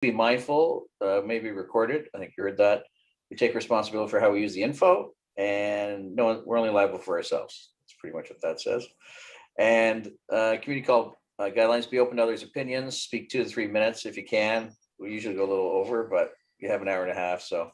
be mindful, maybe recorded. I think you heard that. We take responsibility for how we use the info, and no, we're only liable for ourselves. That's pretty much what that says. And community call guidelines: be open to others' opinions. Speak 2 to 3 minutes if you can. We usually go a little over, but you have an hour and a half, so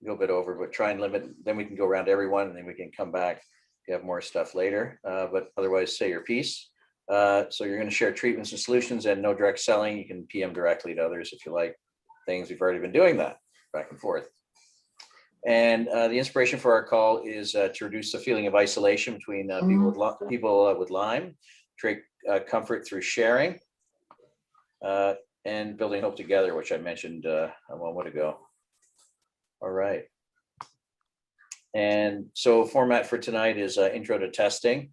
go a bit over. But try and limit. Then we can go around to everyone, and then we can come back. You have more stuff later, but otherwise, say your piece. So you're going to share treatments and solutions, and no direct selling. You can PM directly to others if you like things. We've already been doing that back and forth. And the inspiration for our call is to reduce the feeling of isolation between people with Lyme, create comfort through sharing, and building hope together, which I mentioned a moment ago. All right. And so format for tonight is intro to testing.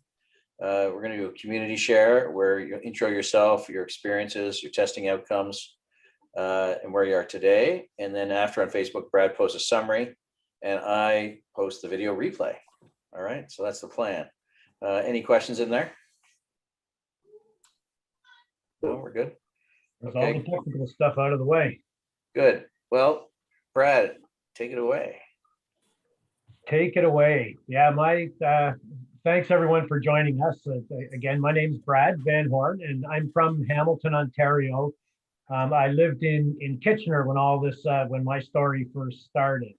We're going to do a community share where you intro yourself, your experiences, your testing outcomes, and where you are today. And then after on Facebook, Brad posts a summary and I post the video replay. All right, so that's the plan. Any questions in there? No, we're good. There's all the technical stuff out of the way. Good. Well, Brad, take it away. Take it away. Yeah, thanks everyone for joining us. Again, my name is Brad Van Horne, and I'm from Hamilton, Ontario. I lived in Kitchener when when my story first started.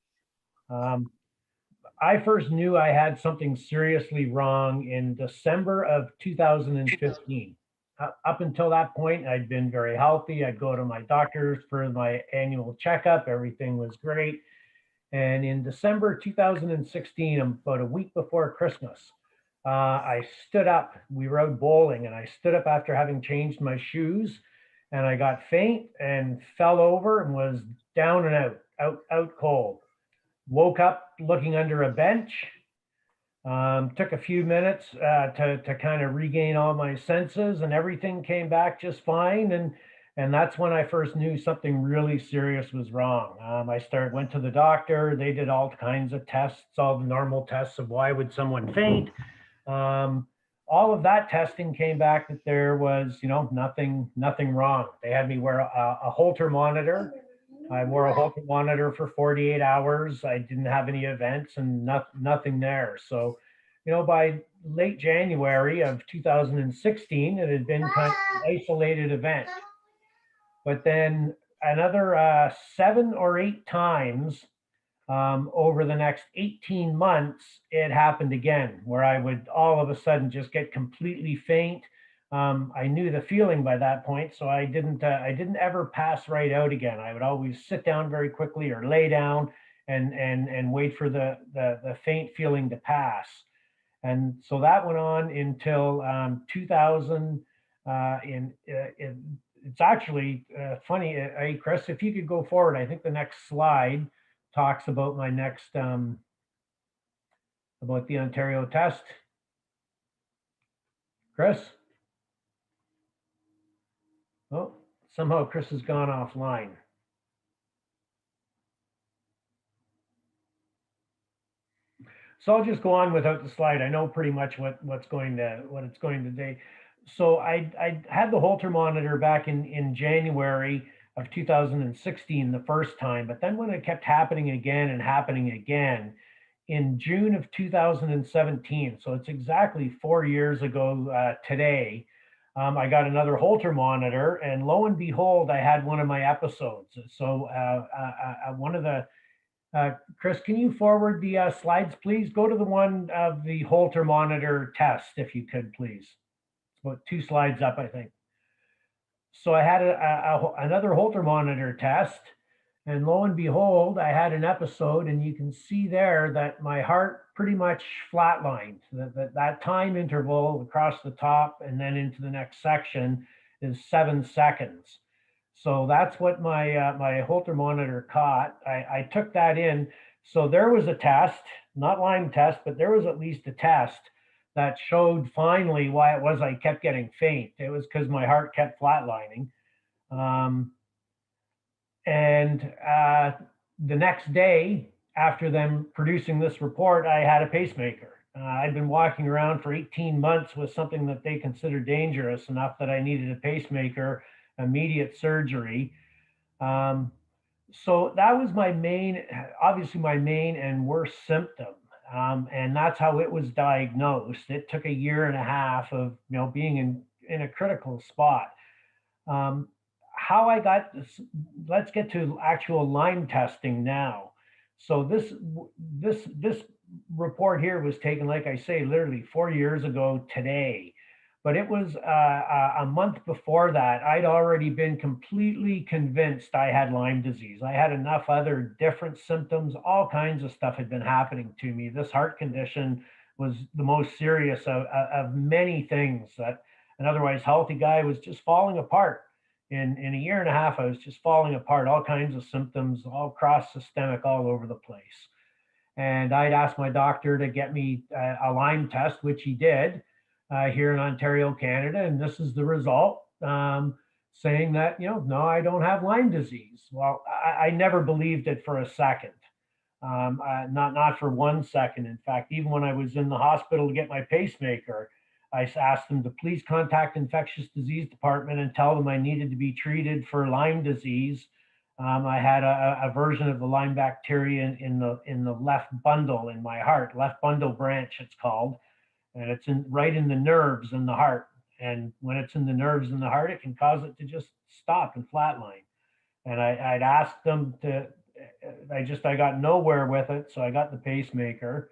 I first knew I had something seriously wrong in December of 2015. Up until that point, I'd been very healthy. I'd go to my doctors for my annual checkup. Everything was great. And in December 2016, about a week before Christmas, I stood up. We were out bowling, and I stood up after having changed my shoes, and I got faint and fell over and was down and out cold. Woke up looking under a bench. Took a few minutes to kind of regain all my senses, and everything came back just fine. And that's when I first knew something really serious was wrong. I went to the doctor. They did all kinds of tests, all the normal tests of why would someone faint. All of that testing came back that there was, nothing wrong. They had me wear a Holter monitor. I wore a Holter monitor for 48 hours. I didn't have any events and nothing there. So, by late January of 2016, it had been kind of an isolated event. But then another 7 or 8 times over the next 18 months, it happened again, where I would all of a sudden just get completely faint. I knew the feeling by that point, so I didn't ever pass right out again. I would always sit down very quickly or lay down and wait for the faint feeling to pass. And so that went on until 2000. It's actually funny. Hey, Chris, if you could go forward, I think the next slide talks about my next, about the Ontario test. Chris? Oh, somehow Chris has gone offline. So I'll just go on without the slide. I know pretty much what it's going to do. So I had the Holter monitor back in January of 2016 the first time, but then when it kept happening again and happening again, in June of 2017, so it's exactly 4 years ago today, I got another Holter monitor, and lo and behold, I had one of my episodes. So one of the Chris, can you forward the slides, please? Go to the one of the Holter monitor test, if you could, please. It's about 2 slides up, I think. So I had another Holter monitor test, and lo and behold, I had an episode, and you can see there that my heart pretty much flatlined. That time interval across the top and then into the next section is 7 seconds. So that's what my Holter monitor caught. I took that in. So there was a test, not Lyme test, but there was at least a test that showed finally why it was I kept getting faint. It was because my heart kept flatlining. The next day, after them producing this report, I had a pacemaker. I'd been walking around for 18 months with something that they considered dangerous enough that I needed a pacemaker, immediate surgery. So that was my main, obviously my main and worst symptom. And that's how it was diagnosed. It took a year and a half of, being in a critical spot. Um, how I got this, let's get to actual Lyme testing now. So this report here was taken, like I say, literally 4 years ago today. But it was a month before that. I'd already been completely convinced I had Lyme disease. I had enough other different symptoms, all kinds of stuff had been happening to me. This heart condition was the most serious of many things that an otherwise healthy guy was just falling apart. In a year and a half, I was just falling apart, all kinds of symptoms, all cross systemic, all over the place. And I'd asked my doctor to get me a Lyme test, which he did here in Ontario, Canada. And this is the result, saying that, no, I don't have Lyme disease. Well, I never believed it for a second. Not for 1 second. In fact, even when I was in the hospital to get my pacemaker, I asked them to please contact infectious disease department and tell them I needed to be treated for Lyme disease. I had a version of the Lyme bacteria in the left bundle in my heart, left bundle branch it's called, and it's right in the nerves in the heart. And when it's in the nerves in the heart, it can cause it to just stop and flatline. And I'd asked them to, I got nowhere with it, so I got the pacemaker.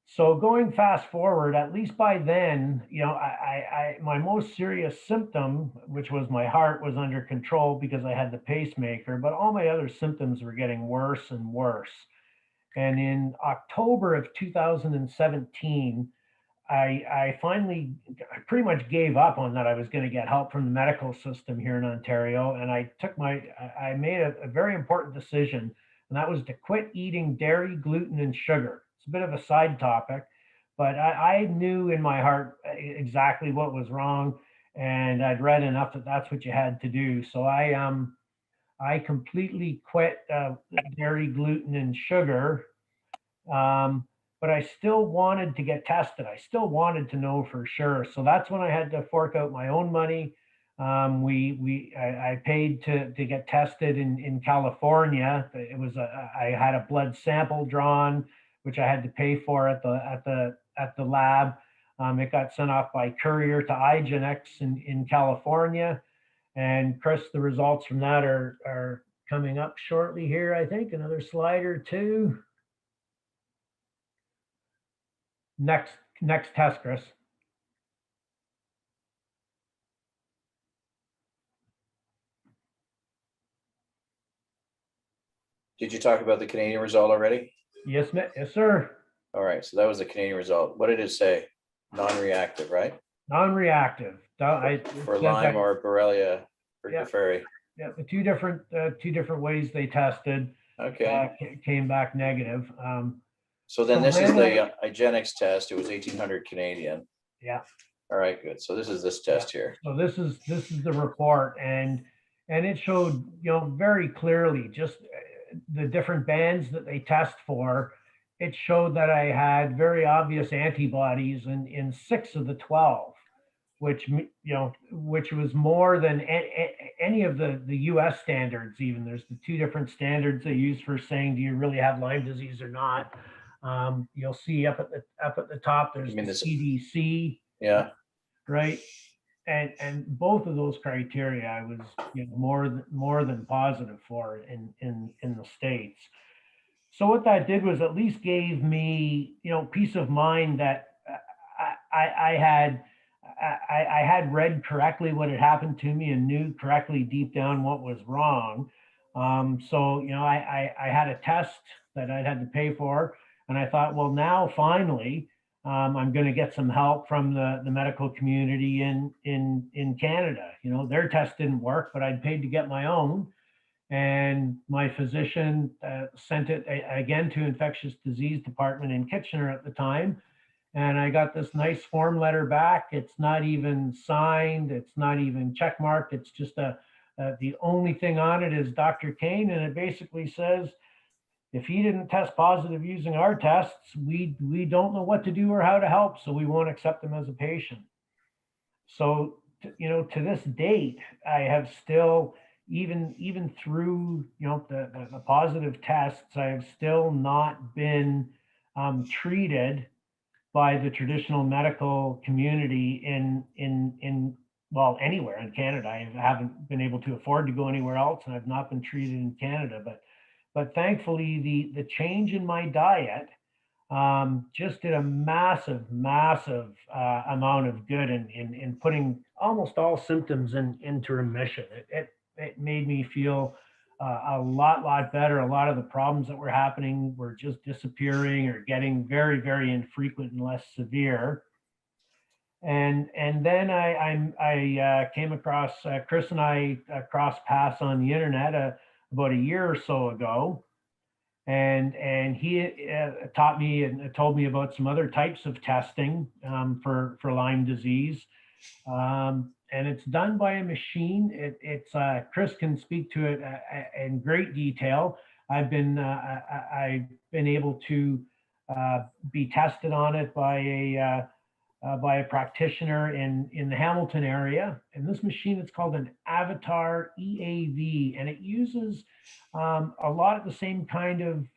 So going fast forward, at least by then, my most serious symptom, which was my heart, was under control because I had the pacemaker, but all my other symptoms were getting worse and worse. And in October of 2017, I finally pretty much gave up on that I was going to get help from the medical system here in Ontario. And I made a very important decision, and that was to quit eating dairy, gluten, and sugar. It's a bit of a side topic, but I knew in my heart exactly what was wrong. And I'd read enough that that's what you had to do. So I completely quit dairy, gluten, and sugar. But I still wanted to get tested. I still wanted to know for sure. So that's when I had to fork out my own money. I paid to get tested in California. I had a blood sample drawn, which I had to pay for at the lab. It got sent off by courier to Igenex in California. And Chris, the results from that are coming up shortly here, I think. Another slide or two. Next test, Chris. Did you talk about the Canadian result already? Yes, sir. All right, so that was the Canadian result. What did it say? Non-reactive, right? Non-reactive. For Lyme or Borrelia burgdorferi. Yeah, the two different ways they tested. Okay. Came back negative. So then this is the Igenex test. It was 1,800 Canadian. Yeah. All right, good. So this is this test here. So this is the report, and it showed very clearly just the different bands that they test for. It showed that I had very obvious antibodies in 6 of the 12, which was more than any of the US standards. Even there's the 2 different standards they use for saying do you really have Lyme disease or not. You'll see up at the top there's the CDC. Yeah. Right. And both of those criteria I was more than positive for in the States. So what that did was at least gave me peace of mind that I had read correctly what had happened to me and knew correctly deep down what was wrong. So I had a test that I'd had to pay for, and I thought, well, now finally I'm going to get some help from the medical community in Canada. Their test didn't work, but I'd paid to get my own. And my physician sent it again to infectious disease department in Kitchener at the time. And I got this nice form letter back. It's not even signed. It's not even checkmarked. It's just the only thing on it is Dr. Kane. And it basically says, if he didn't test positive using our tests, we don't know what to do or how to help. So we won't accept him as a patient. So, to this date, I have still, even through, the positive tests, I have still not been treated by the traditional medical community well, anywhere in Canada. I haven't been able to afford to go anywhere else, and I've not been treated in Canada. But thankfully, the change in my diet just did a massive amount of good in putting almost all symptoms into remission. It made me feel a lot better. A lot of the problems that were happening were just disappearing or getting very infrequent and less severe. And then I came across Chris, and I crossed paths on the internet about a year or so ago, and he taught me and told me about some other types of testing for Lyme disease. And it's done by a machine. It's Chris can speak to it in great detail. I've been able to be tested on it by a practitioner in the Hamilton area. And this machine is called an Avatar EAV, and it uses a lot of the same kind of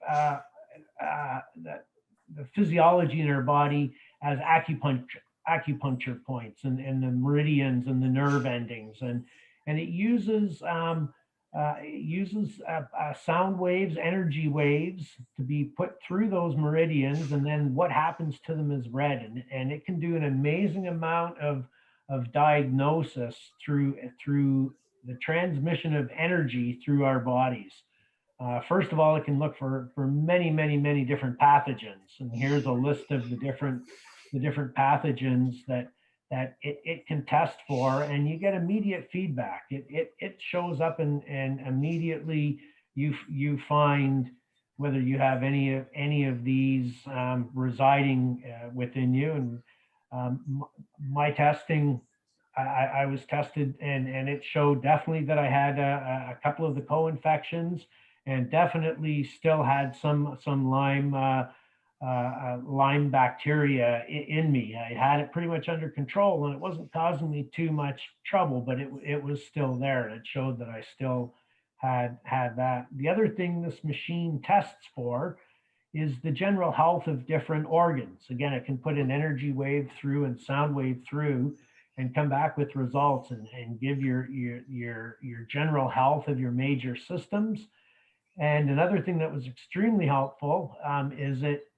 the physiology in our body as acupuncture points and the meridians and the nerve endings, and it uses sound waves, energy waves, to be put through those meridians, and then what happens to them is read, and it can do an amazing amount of diagnosis through the transmission of energy through our bodies. First of all, it can look for many different pathogens, and here's a list of the different pathogens that it can test for, and you get immediate feedback. It shows up, and immediately you find whether you have any of these residing within you. And my testing, I was tested, and it showed definitely that I had a couple of the co-infections, and definitely still had some Lyme bacteria in me. I had it pretty much under control, and it wasn't causing me too much trouble, but it was still there, and it showed that I still had that. The other thing this machine tests for is the general health of different organs. Again, it can put an energy wave through and sound wave through and come back with results and give your general health of your major systems. And another thing that was extremely helpful is it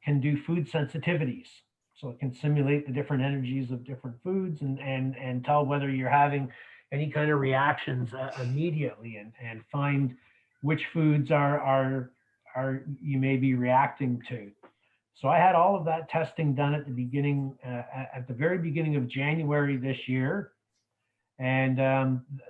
can do food sensitivities. So it can simulate the different energies of different foods and tell whether you're having any kind of reactions immediately, and find which foods are you may be reacting to. So I had all of that testing done at the very beginning of January this year. And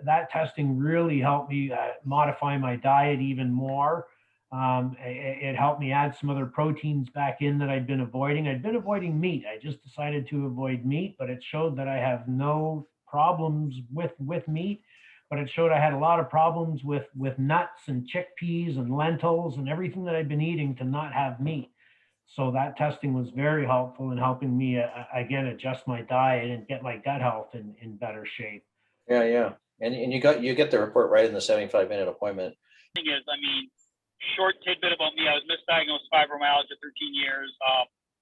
that testing really helped me modify my diet even more. It helped me add some other proteins back in that I'd been avoiding. I'd been avoiding meat. I just decided to avoid meat, but it showed that I have no problems with meat. But it showed I had a lot of problems with nuts and chickpeas and lentils and everything that I'd been eating to not have meat. So that testing was very helpful in helping me, again, adjust my diet and get my gut health in better shape. Yeah. And you get the report right in the 75-minute appointment. Thing is, short tidbit about me, I was misdiagnosed fibromyalgia 13 years,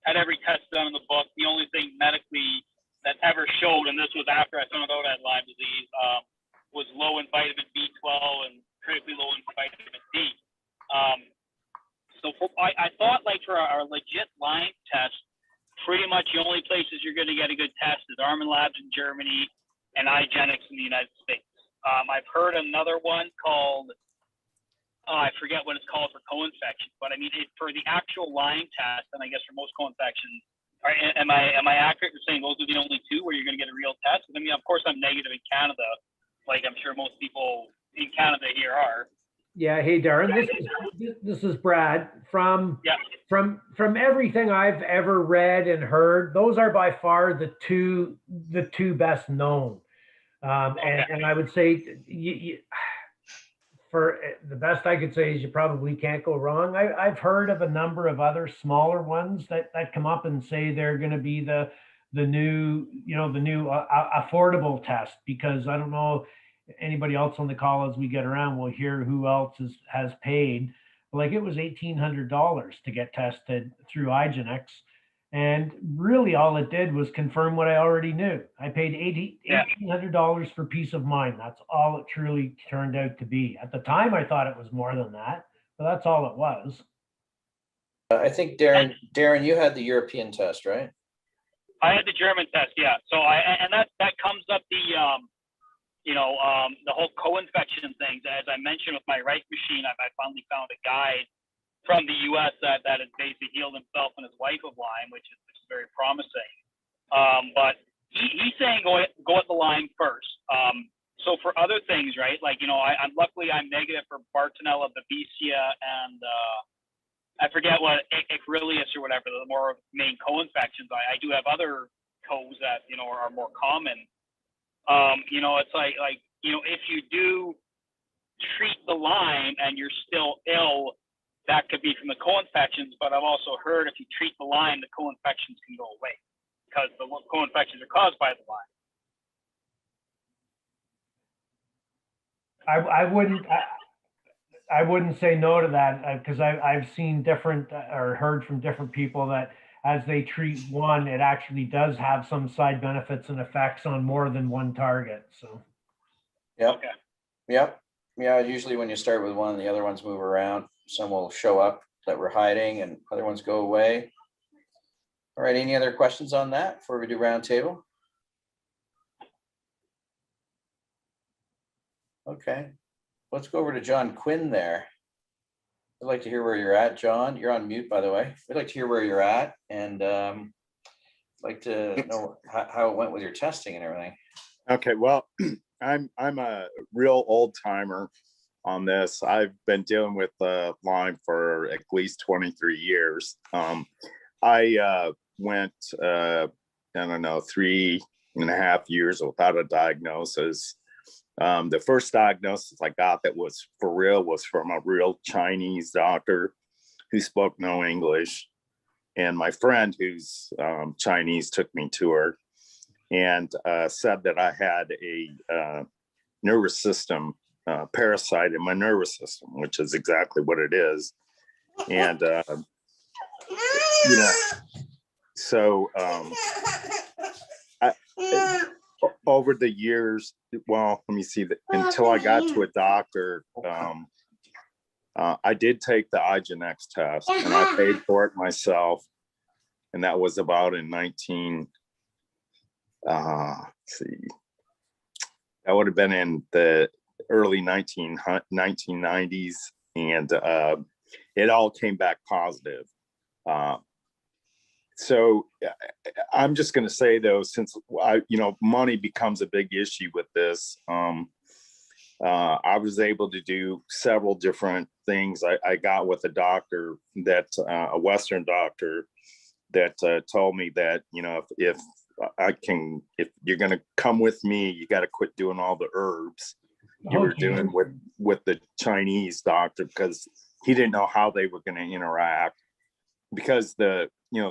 had every test done in the book. The only thing medically that ever showed, and this was after I found out I had Lyme disease, was low in vitamin B12 and critically low in vitamin D. So I thought, like, for our legit Lyme test, pretty much the only places you're going to get a good test is Armin Labs in Germany and Igenex in the United States. I've heard another one called, I forget what it's called for co-infection, but for the actual Lyme test, and I guess for most co-infections, am I accurate in saying those are the only two where you're going to get a real test? Of course, I'm negative in Canada, like I'm sure most people in Canada here are. Yeah. Hey, Darren, this is Brad. From everything I've ever read and heard, those are by far the two best known. Okay. And I would say for the best I could say is you probably can't go wrong. I've heard of a number of other smaller ones that come up and say they're going to be the new affordable test, because I don't know anybody else on the call as we get around will hear who else has paid. Like it was $1,800 to get tested through Igenex. And really all it did was confirm what I already knew. I paid $1,800 for peace of mind. That's all it truly turned out to be. At the time, I thought it was more than that, but that's all it was. I think Darren, you had the European test, right? I had the German test, yeah. So that comes up the whole co-infection things. As I mentioned with my right machine, I finally found a guide from the U.S. that has basically healed himself and his wife of Lyme, which is very promising. But he's saying go at the Lyme first. So for other things, right? Like I'm luckily negative for Bartonella, Babesia, and I forget what Icarius or whatever, the more main co-infections. I do have other co's that are more common. It's like if you do treat the Lyme and you're still ill, that could be from the co-infections, but I've also heard if you treat the Lyme, the co-infections can go away because the co-infections are caused by the Lyme. I wouldn't say no to that because I've seen different or heard from different people that as they treat one, it actually does have some side benefits and effects on more than one target. So. Yep. Okay. Yep. Yeah. Usually when you start with one, the other ones move around. Some will show up that we're hiding and other ones go away. All right. Any other questions on that before we do roundtable? Okay. Let's go over to John Quinn there. I'd like to hear where you're at, John. You're on mute, by the way. We'd like to hear where you're at and like to know how it went with your testing and everything. Okay. Well, I'm a real old timer on this. I've been dealing with Lyme for at least 23 years. I went, I don't know, 3.5 years without a diagnosis. The first diagnosis I got that was for real was from a real Chinese doctor who spoke no English. And my friend who's Chinese took me to her and said that I had a nervous system parasite in my nervous system, which is exactly what it is. And so over the years, well, let me see, until I got to a doctor, I did take the Igenex test and I paid for it myself. And that was about in that would have been in the early 1990s, and it all came back positive. So I'm just going to say though, since money becomes a big issue with this, I was able to do several different things. I got with a doctor that a Western doctor that told me that, if you're going to come with me, you got to quit doing all the herbs you were doing with the Chinese doctor, because he didn't know how they were going to interact, because the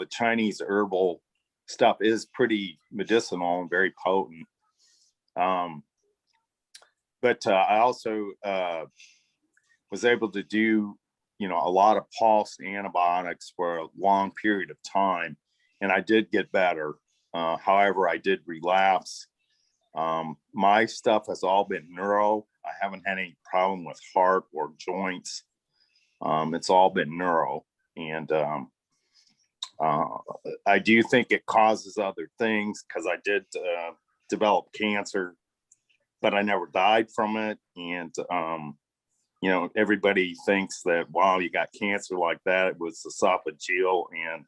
Chinese herbal stuff is pretty medicinal and very potent. But I also was able to do, a lot of pulse antibiotics for a long period of time, and I did get better. However, I did relapse. My stuff has all been neuro. I haven't had any problem with heart or joints. It's all been neuro. And I do think it causes other things, because I did develop cancer, but I never died from it. And, everybody thinks that, wow, you got cancer like that. It was esophageal. And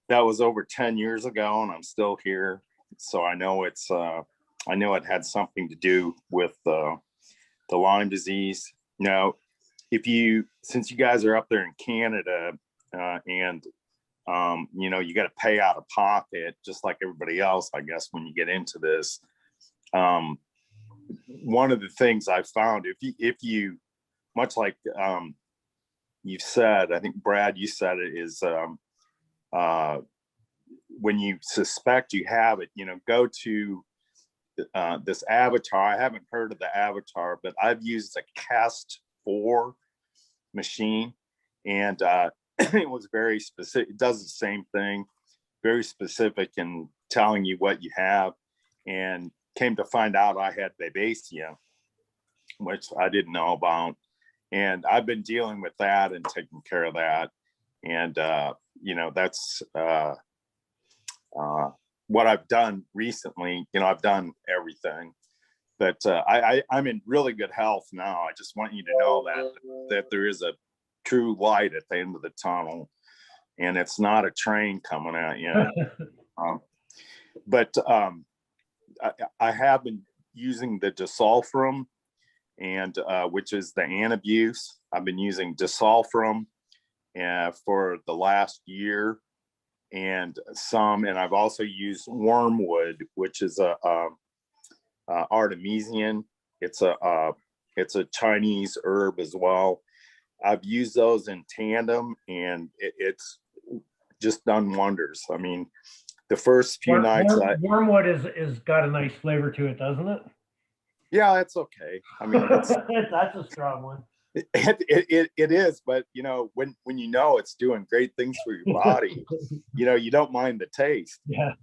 that was over 10 years ago, and I'm still here. So I know it had something to do with the Lyme disease. Now, since you guys are up there in Canada, and you got to pay out of pocket, just like everybody else, I guess, when you get into this. One of the things I found, if you, much like you've said, I think Brad, you said it, is when you suspect you have it, go to this Avatar. I haven't heard of the Avatar, but I've used a Cast 4 machine, and it was very specific. It does the same thing, very specific in telling you what you have, and came to find out I had Babesia, which I didn't know about. And I've been dealing with that and taking care of that. And, that's what I've done recently. I've done everything, but I'm in really good health now. I just want you to know that there is a true light at the end of the tunnel, and it's not a train coming at you. But I have been using the disulfiram, and which is the antabuse. I've been using disulfiram for the last year, and I've also used wormwood, which is a artemisian. It's a Chinese herb as well. I've used those in tandem, and it's just done wonders. I mean, the first few nights, wormwood is got a nice flavor to it, doesn't it? Yeah, it's okay. I mean, that's a strong one. It is, but when it's doing great things for your body, you don't mind the taste. Yeah.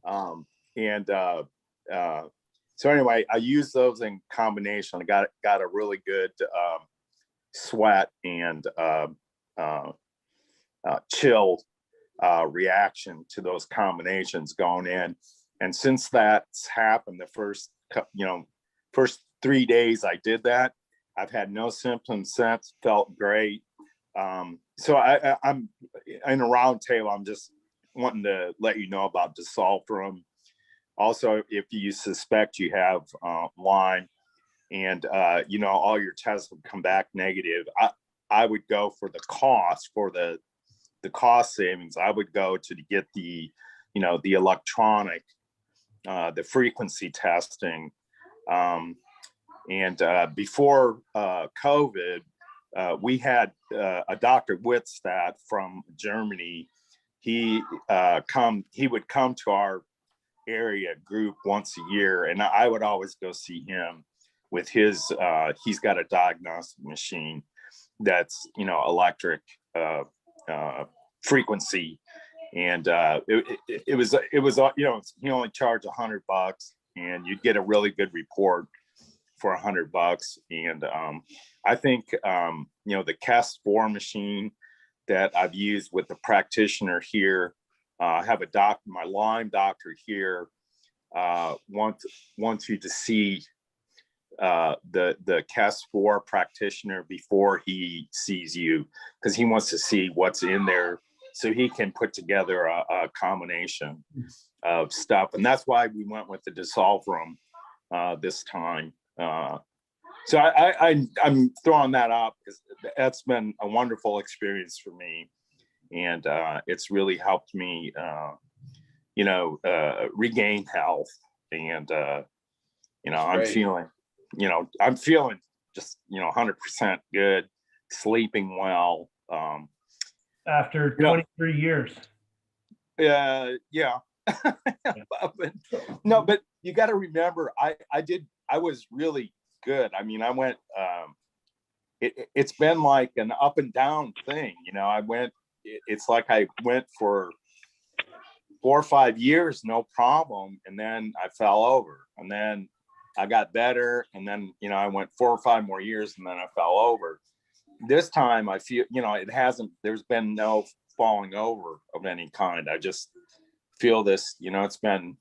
So anyway, I use those in combination. I got a really good sweat and chill reaction to those combinations going in. And since that's happened, the first 3 days I did that, I've had no symptoms since, felt great. So I'm in a round table. I'm just wanting to let you know about disulfiram. Also, if you suspect you have Lyme, and all your tests would come back negative, I would go for the cost, the cost savings. I would go to get the electronic, the frequency testing. Before COVID, we had a Dr. Wittstadt from Germany. He would come to our area group once a year, and I would always go see him with his, he's got a diagnostic machine that's, electric frequency. And it was, he only charged $100, and you'd get a really good report for $100. And I think, the Cast 4 machine that I've used with the practitioner here, I have my Lyme doctor here, wants you to see the Cast 4 practitioner before he sees you, because he wants to see what's in there so he can put together a combination of stuff. And that's why we went with the disulfiram this time. So I'm throwing that up because that's been a wonderful experience for me. And it's really helped me, regain health. And, I'm feeling just, 100% good, sleeping well. After 23 years. Yeah. But you got to remember, I was really good. I mean, I went, it's been like an up and down thing. It's like I went for 4 or 5 years, no problem. And then I fell over, and then I got better. And then, I went 4 or 5 more years, and then I fell over. This time I feel, there's been no falling over of any kind. I just feel this, it's been,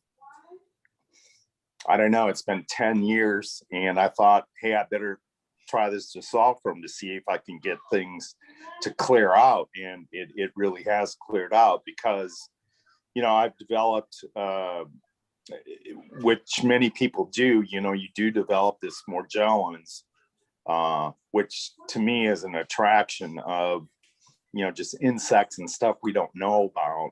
I don't know, it's been 10 years. And I thought, hey, I better try this disulfiram to see if I can get things to clear out. And it really has cleared out, because, I've developed, which many people do, you do develop this Morgellons, which to me is an attraction of, just insects and stuff we don't know about.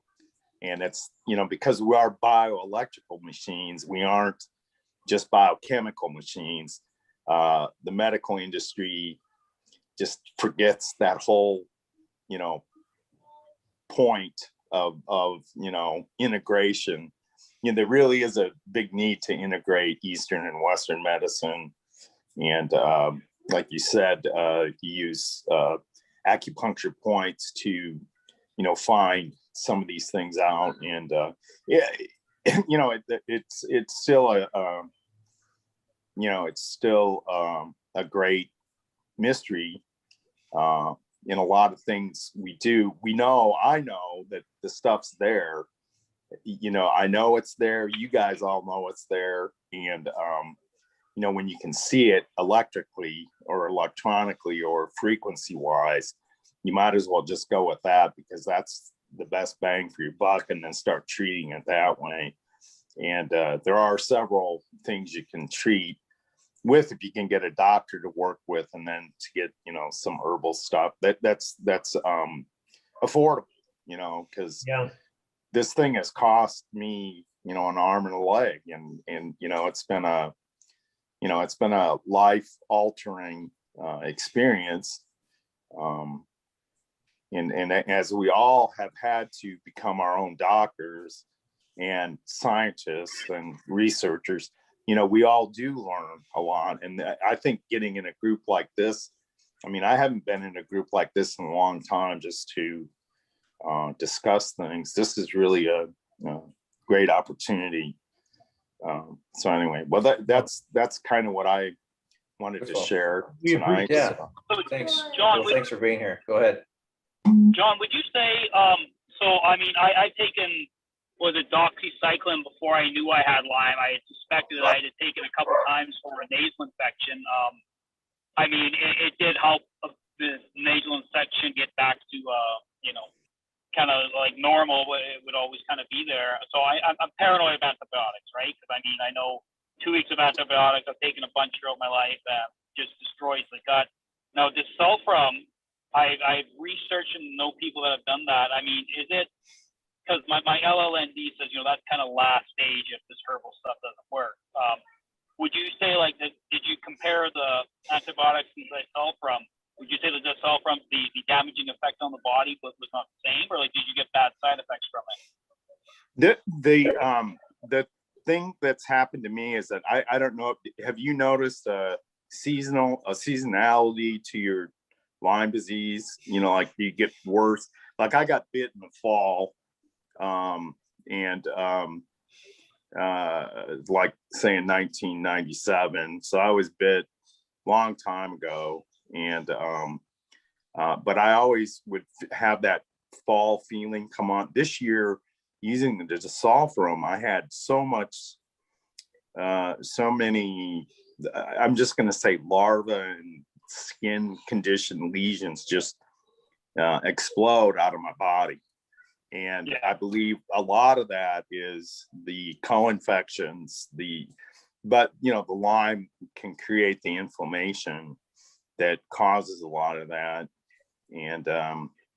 And it's, because we are bioelectrical machines, we aren't just biochemical machines. The medical industry just forgets that whole, point of integration. there really is a big need to integrate Eastern and Western medicine. And like you said, you use acupuncture points to, find some of these things out. And yeah, it's still a great mystery in a lot of things we do. I know that the stuff's there. I know it's there. You guys all know it's there. And when you can see it electrically or electronically or frequency wise, you might as well just go with that, because that's the best bang for your buck, and then start treating it that way. And there are several things you can treat with if you can get a doctor to work with, and then to get some herbal stuff that's affordable, because this thing has cost me an arm and a leg, and it's been a life altering experience, and as we all have had to become our own doctors and scientists and researchers, we all do learn a lot. And I think getting in a group like this, I haven't been in a group like this in a long time, just to discuss things. This is really a great opportunity. So anyway, well, that's kind of what I wanted to share tonight. Yeah, so. thanks. John, Well, thanks for being here. Go ahead. John, would you say, I've taken, was it doxycycline before I knew I had Lyme? I had suspected that I had taken a couple times for a nasal infection. It did help the nasal infection get back to, kind of like normal, but it would always kind of be there. So I'm paranoid of antibiotics, right? Because I know 2 weeks of antibiotics, I've taken a bunch throughout my life, just destroys the gut. Now, this sulfram, I've researched and know people that have done that. Is it, because my LLND says, that's kind of last stage if this herbal stuff doesn't work. Would you say, did you compare the antibiotics and the sulfram? Would you say that the sulfram, the damaging effect on the body was not the same, or did you get bad side effects from it? The thing that's happened to me is that I don't know, have you noticed a seasonality to your Lyme disease? Like you get worse. Like I got bit in the fall, like say in 1997. So I was bit long time ago, and but I always would have that fall feeling come on. This year, using the sulfram, I had so many, I'm just going to say larvae and skin condition lesions just explode out of my body. And I believe a lot of that is the co-infections, but the Lyme can create the inflammation that causes a lot of that. And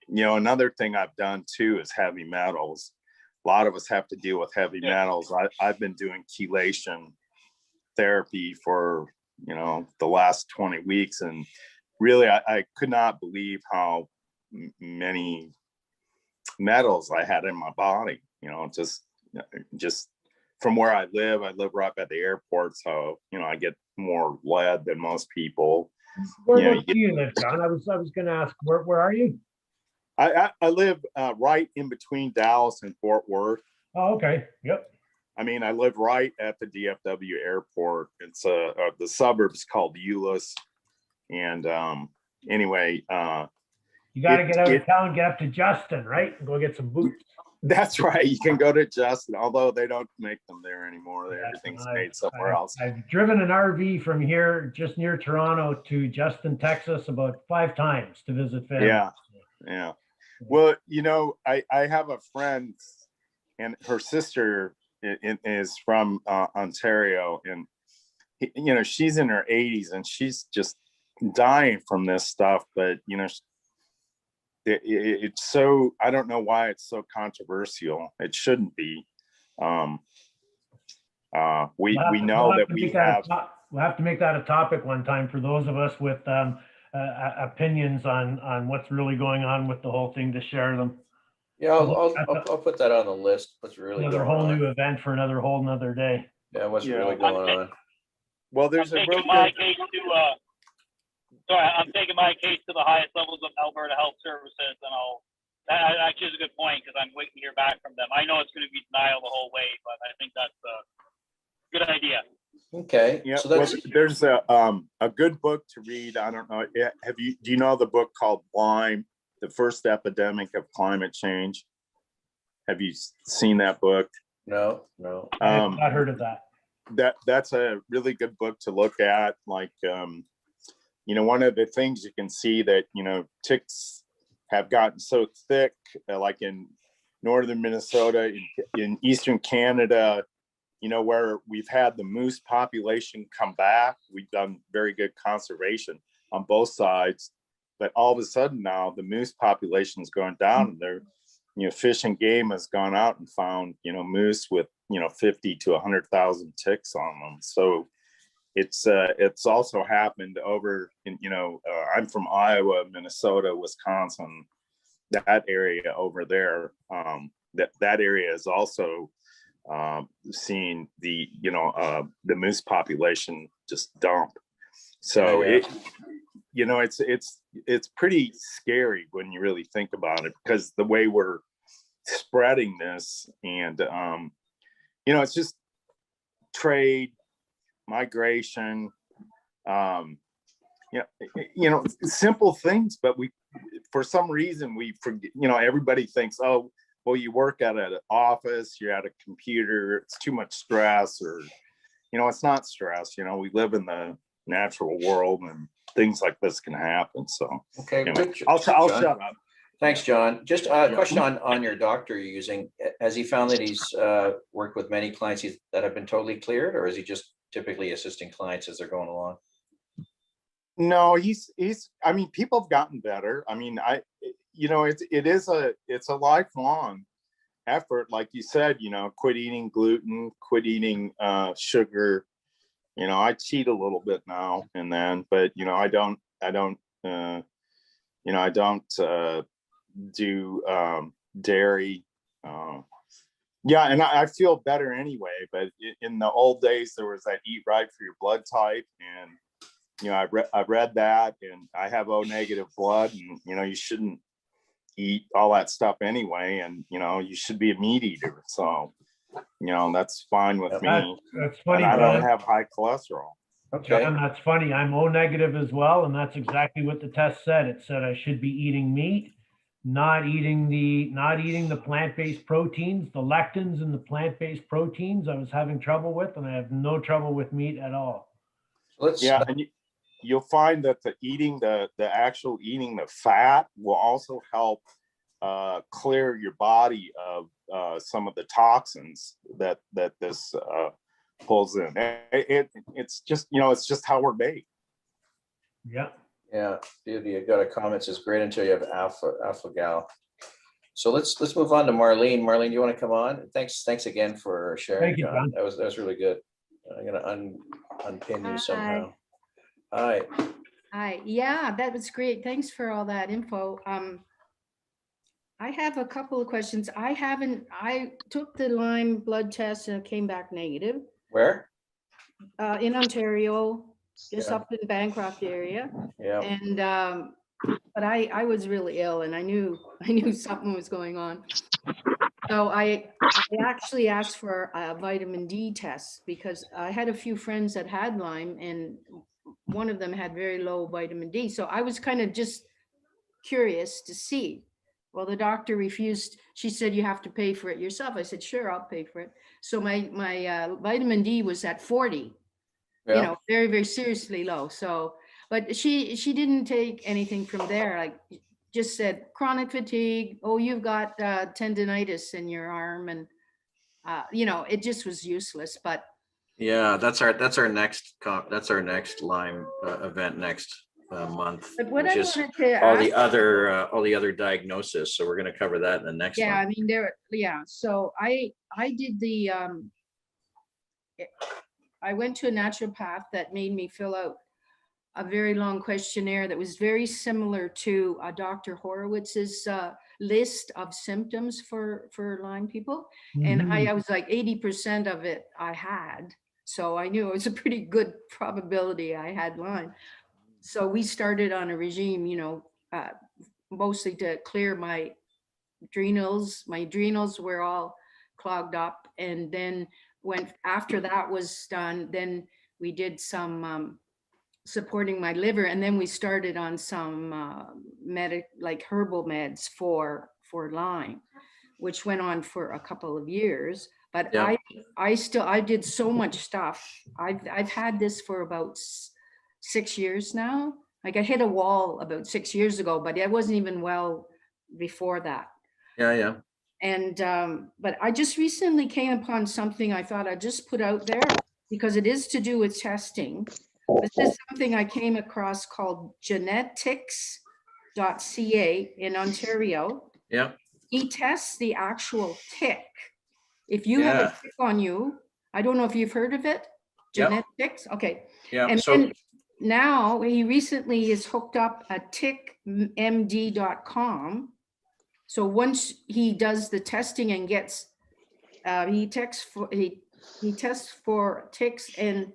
another thing I've done too is heavy metals. A lot of us have to deal with heavy metals. I've been doing chelation therapy for the last 20 weeks, and really I could not believe how many metals I had in my body. Just from where I live right by the airport, so I get more lead than most people. Where do you live, John? I was going to ask, where are you? I live right in between Dallas and Fort Worth. Oh, okay. Yep. I live right at the DFW airport. It's the suburb's called Euless. And anyway, you got to get out of town, get up to Justin, right? And go get some boots. That's right. You can go to Justin, although they don't make them there anymore. Everything's made somewhere else. I've driven an RV from here, just near Toronto, to Justin, Texas, about 5 times to visit family. Yeah. Well, I have a friend, and her sister is from Ontario, and she's in her 80s, and she's just dying from this stuff. But it's so, I don't know why it's so controversial. It shouldn't be. We know that we have. We'll have to make that a topic one time for those of us with opinions on what's really going on with the whole thing, to share them. Yeah, I'll put that on the list. What's really Another going whole on? new event for another day. Yeah, what's Yeah. really going on? Well, I'm there's a real taking my good, case to I'm taking my case to the highest levels of Alberta Health Services, and that actually is a good point because I'm waiting to hear back from them. I know it's going to be denial the whole way, but I think that's a good idea. Okay, yeah, so well, that's there's a good book to read. I don't know. Do you know the book called Lyme, the First Epidemic of Climate Change? Have you seen that book? no. I have not heard of that. That's a really good book to look at. Like, one of the things you can see that, ticks have gotten so thick, like in northern Minnesota, in eastern Canada, where we've had the moose population come back. We've done very good conservation on both sides, but all of a sudden now the moose population is going down, and they're, Fish and Game has gone out and found, moose with, 50 to 100,000 ticks on them. So it's also happened over in, I'm from Iowa, Minnesota, Wisconsin, that area over there. That area is also seeing the moose population just dump. So it's pretty scary when you really think about it, because the way we're spreading this, and it's just trade, migration, simple things, but for some reason we forget. Everybody thinks, oh, well, you work at an office, you're at a computer, it's too much stress, or it's not stress. We live in the natural world, and things like this can happen. So okay. anyway, Good. I'll John. shut up. Thanks, John. Just a question on your doctor you're using. Has he found that he's worked with many clients that have been totally cleared, or is he just typically assisting clients as they're going along? No, he's I mean, people have gotten better. I mean, it's a lifelong effort. Like you said, quit eating gluten, quit eating sugar. I cheat a little bit now and then, but I don't do dairy. Yeah, and I feel better anyway. But in the old days, there was that eat right for your blood type, and I read that, and I have O negative blood, and you shouldn't eat all that stuff anyway, and you should be a meat eater. So that's fine with me. That's funny. And I don't have high cholesterol. Okay. John, that's funny. I'm O negative as well, and that's exactly what the test said. It said I should be eating meat, not eating the plant-based proteins, the lectins and the plant-based proteins I was having trouble with, and I have no trouble with meat at all. And you'll find that the actual eating the fat will also help clear your body of some of the toxins that this pulls in. It's just how we're made. Yeah. Yeah, you got a comment says great until you have alpha gal. So let's move on to Marlene. Marlene, do you want to come on? Thanks again for sharing. Thank you, John. That was really good. I'm gonna unpin you somehow. Hi. Hi. Yeah, that was great. Thanks for all that info. I have a couple of questions. I took the Lyme blood test and it came back negative. Where? In Ontario, just Yeah. up in the Bancroft area. Yeah. And but I was really ill, and I knew something was going on. So I actually asked for a vitamin D test, because I had a few friends that had Lyme, and one of them had very low vitamin D. So I was kind of just curious to see. Well, the doctor refused. She said, you have to pay for it yourself. I said, sure, I'll pay for it. So my vitamin D was at 40, Yeah. very, very seriously low. So, but she didn't take anything from there. Like, just said chronic fatigue. Oh, you've got tendinitis in your arm. And, it just was useless. But Yeah, that's our next Lyme event next month. But what which I is wanted to all ask, the other diagnosis. So we're going to cover that in the next one. I mean, so I did the, I went to a naturopath that made me fill out a very long questionnaire that was very similar to Dr. Horowitz's list of symptoms for Lyme people. And Mhm. I was like 80% of it I had. So I knew it was a pretty good probability I had Lyme. So we started on a regime, mostly to clear my adrenals. My adrenals were all clogged up. And then after that was done, then we did some supporting my liver. And then we started on some like herbal meds for Lyme, which went on for a couple of years. But Yeah. I did so much stuff. I've had this for about 6 years now. Like I hit a wall about 6 years ago, but I wasn't even well before that. Yeah. And but I just recently came upon something I thought I'd just put out there because it is to do with testing. This is something I came across called genetics.ca in Ontario. Yeah. He tests the actual tick. If you have a Yeah. tick on you, I don't know if you've heard of it. Yep. Genetics. Okay. Yeah. And So then now he recently is hooked up at tickmd.com. So once he does the testing and gets, he tests for ticks and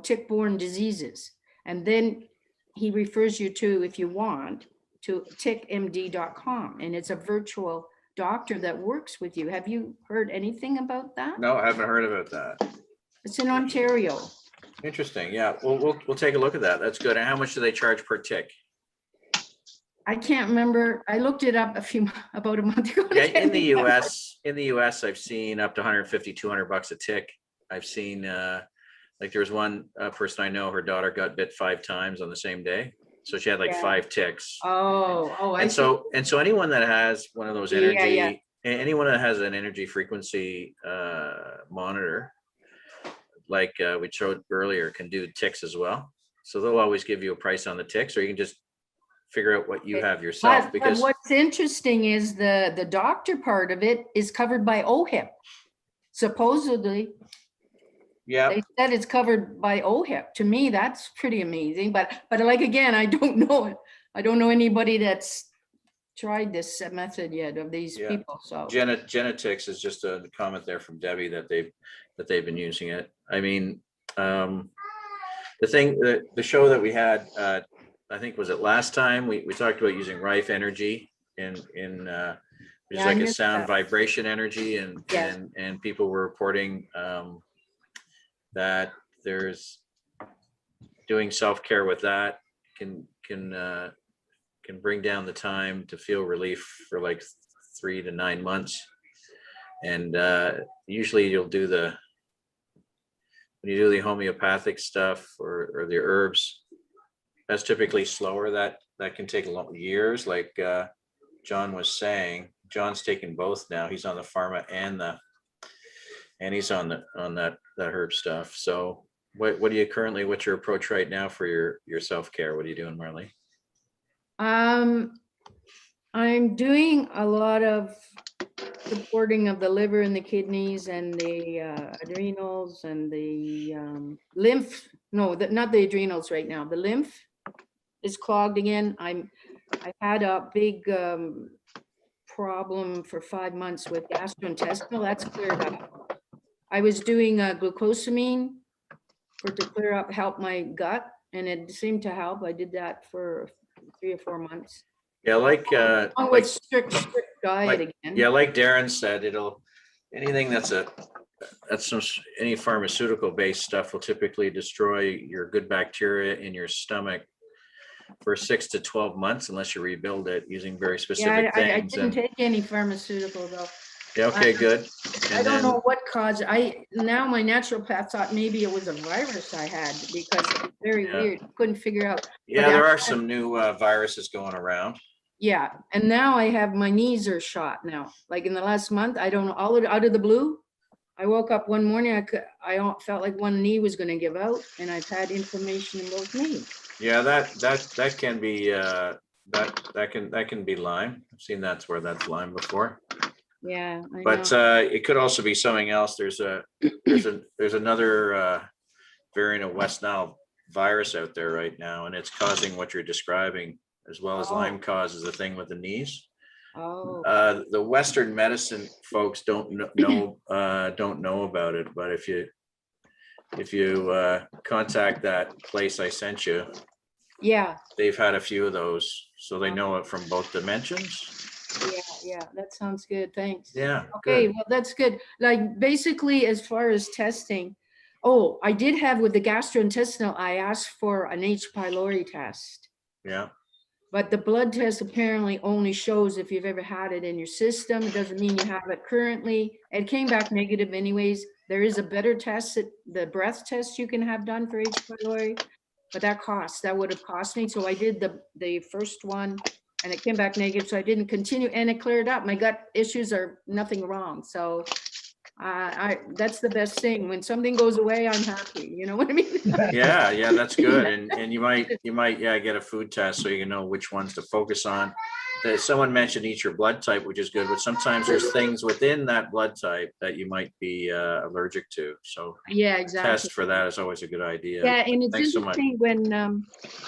tick-borne diseases. And then he refers you to, if you want, to tickmd.com. And it's a virtual doctor that works with you. Have you heard anything about that? no, I haven't heard about that. It's in Ontario. Interesting. Yeah. We'll take a look at that. That's good. And how much do they charge per tick? I can't remember. I looked it up about a month ago. Yeah, in the US, I've seen up to 150, 200 bucks a tick. I've seen, like there's one person I know, her daughter got bit 5 times on the same day. So she had like Yeah. 5 ticks. Oh, I And so anyone that has one of those energy, Yeah. anyone that has an energy frequency monitor, like we showed earlier, can do ticks as well. So they'll always give you a price on the ticks, or you can just figure out what you have yourself. But Because what's interesting is the doctor part of it is covered by OHIP. Supposedly, yeah, they said it's covered by OHIP. To me, that's pretty amazing. But like again, I don't know it. I don't know anybody that's tried this method yet of these Yeah. people. So genetics is just a comment there from Debbie that they've been using it. I mean, the show that we had, I think was it last time we talked about using Rife energy which is Yeah, I like a missed sound that. vibration energy, and Yes. and people were reporting that there's doing self-care with that can bring down the time to feel relief for like 3 to 9 months. And usually you'll do when you do the homeopathic stuff or the herbs, that's typically slower. That can take years. Like John was saying, John's taking both now. He's on the pharma and he's on that herb stuff. So what do you currently, what's your approach right now for your self-care? What are you doing, Marley? I'm doing a lot of supporting of the liver and the kidneys and the adrenals and the lymph. No, not the adrenals right now. The lymph is clogged again. I had a big problem for 5 months with gastrointestinal. That's cleared up. I was doing glucosamine to clear up, help my gut, and it seemed to help. I did that for 3 or 4 months. Yeah, like strict diet again. Yeah, like Darren said, anything that's any pharmaceutical based stuff will typically destroy your good bacteria in your stomach for 6 to 12 months unless you rebuild it using very specific things. I didn't take any pharmaceutical though. Yeah, okay, good. I don't know what caused. Now my naturopath thought maybe it was a virus I had because it's very weird. Couldn't figure out. Yeah, there are some new viruses going around. Yeah, and now I have my knees are shot now. Like in the last month, I don't know, out of the blue, I woke up one morning, I felt like one knee was going to give out, and I've had inflammation in both knees. Yeah, that can be that can be Lyme. I've seen that's Lyme before. Yeah, I but know. It could also be something else. There's another variant of West Nile virus out there right now, and it's causing what you're describing, as well as Oh. Lyme causes the thing with the knees. Oh, The Western medicine folks don't know about it, but if you contact that place I sent you, yeah, they've had a few of those, so they know it from both dimensions. yeah, that sounds good. Thanks. Yeah, Okay, good. well, that's good. Like basically, as far as testing, oh, I did have with the gastrointestinal, I asked for an H. pylori test. Yeah, But the blood test apparently only shows if you've ever had it in your system. It doesn't mean you have it currently. It came back negative anyways. There is a better test, the breath test you can have done for H. pylori, but that would have cost me. So I did the first one and it came back negative. So I didn't continue and it cleared up. My gut issues are nothing wrong. So that's the best thing. When something goes away, I'm happy. You know what I mean? yeah, that's good. And you might get a food test so you can know which ones to focus on. Someone mentioned eat your blood type, which is good, but sometimes there's things within that blood type that you might be allergic to. So Yeah, exactly. test for that is always a good idea. Yeah, and it's Thanks so much. interesting when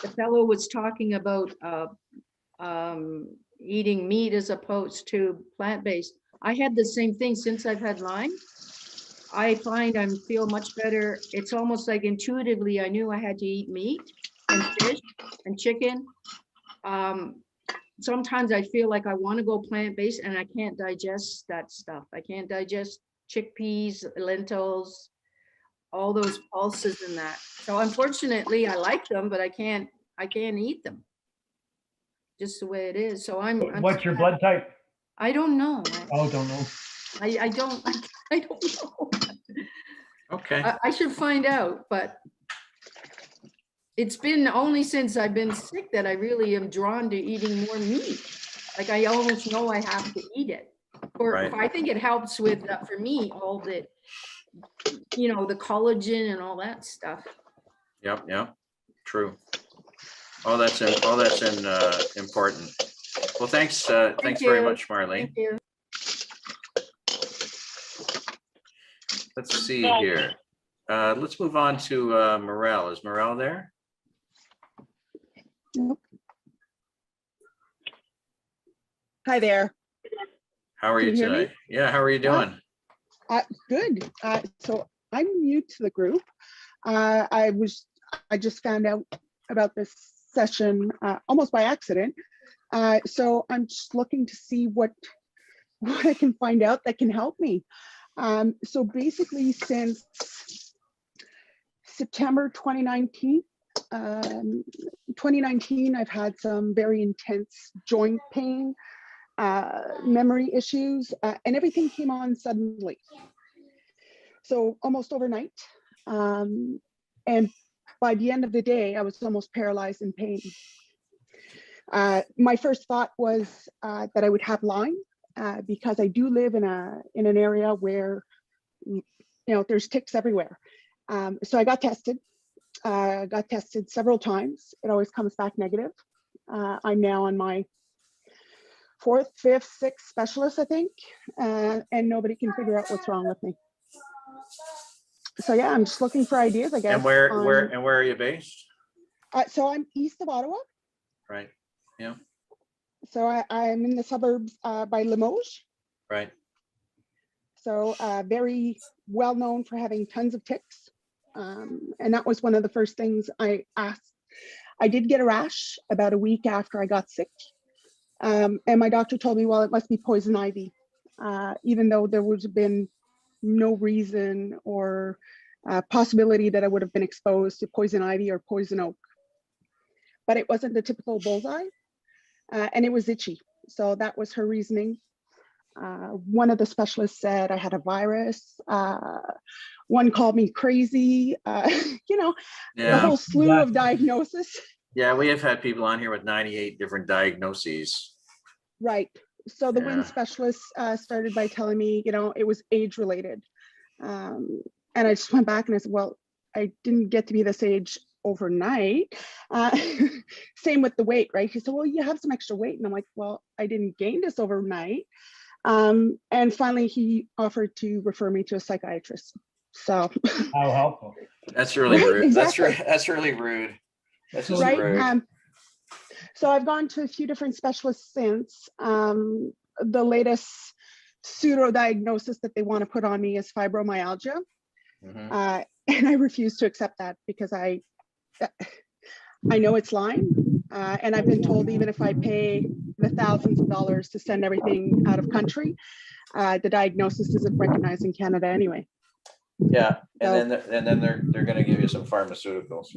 the fellow was talking about eating meat as opposed to plant-based. I had the same thing since I've had Lyme. I find I feel much better. It's almost like intuitively I knew I had to eat meat and fish and chicken. Sometimes I feel like I want to go plant-based and I can't digest that stuff. I can't digest chickpeas, lentils, all those pulses and that. So unfortunately, I like them, but I can't eat them. Just the way it is. So I'm What's your blood type? I don't know. Oh, don't know. I don't know. Okay. I should find out, but it's been only since I've been sick that I really am drawn to eating more meat. Like I almost know I have to eat it. Right. I think it helps with, for me, all the, the collagen and all that stuff. Yep. True. All that's important. Well, thanks very you. much, Marlene. Thank you. Let's see here. Let's move on to Morel. Is Morel there? Nope. Hi there. How are you Can you hear me? today? Yeah, how are you doing? Good. So I'm new to the group. I just found out about this session almost by accident. So I'm just looking to see what I can find out that can help me. So basically since September 2019, I've had some very intense joint pain, memory issues, and everything came on suddenly. So almost overnight. And by the end of the day, I was almost paralyzed in pain. My first thought was that I would have Lyme because I do live in an area where there's ticks everywhere. So I got tested. Got tested several times. It always comes back negative. I'm now on my 4th, 5th, 6th specialist, I think, and nobody can figure out what's wrong with me. So yeah, I'm just looking for ideas, I guess. And where are you based? So I'm east of Ottawa. Right. Yeah. So I'm in the suburbs by Limoges. Right. So very well known for having tons of ticks. And that was one of the first things I asked. I did get a rash about a week after I got sick. And my doctor told me, well, it must be poison ivy, even though there would have been no reason or possibility that I would have been exposed to poison ivy or poison oak. But it wasn't the typical bullseye, and it was itchy. So that was her reasoning. One of the specialists said I had a virus. One called me crazy, the whole slew of diagnoses. Yeah, we have had people on here with 98 different diagnoses. Right. So the one specialist started by telling me, it was age related. And I just went back and I said, well, I didn't get to be this age overnight. Same with the weight, right? He said, well, you have some extra weight. And I'm like, well, I didn't gain this overnight. And finally, he offered to refer me to a psychiatrist. So, How helpful. That's really Right, rude. exactly. That's really rude. That's just right. rude. So I've gone to a few different specialists since. The latest pseudo diagnosis that they want to put on me is fibromyalgia. Mhm. And I refuse to accept that because I know it's Lyme. And I've been told even if I pay the thousands of dollars to send everything out of country, the diagnosis isn't recognized in Canada anyway. Yeah, So, and then they're going to give you some pharmaceuticals.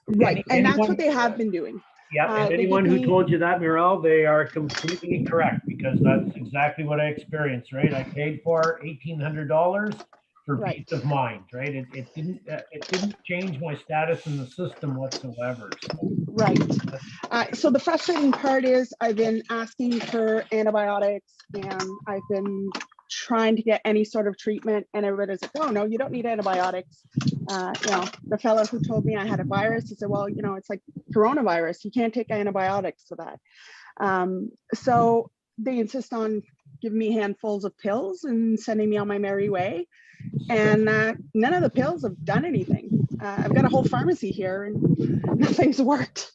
right, and that's Anyone- what they have been doing. Yeah, and they anyone give who me- told you that, Mirel, they are completely correct, because that's exactly what I experienced, right? I paid for $1,800 for Right. peace of mind, right? It didn't change my status in the system whatsoever. So, Right. So the frustrating part is I've been asking for antibiotics and I've been trying to get any sort of treatment, and everybody's like, oh no, you don't need antibiotics. The fellow who told me I had a virus, he said, well, it's like coronavirus, you can't take antibiotics for that. So they insist on giving me handfuls of pills and sending me on my merry way, and none of the pills have done anything. I've got a whole pharmacy here and nothing's worked.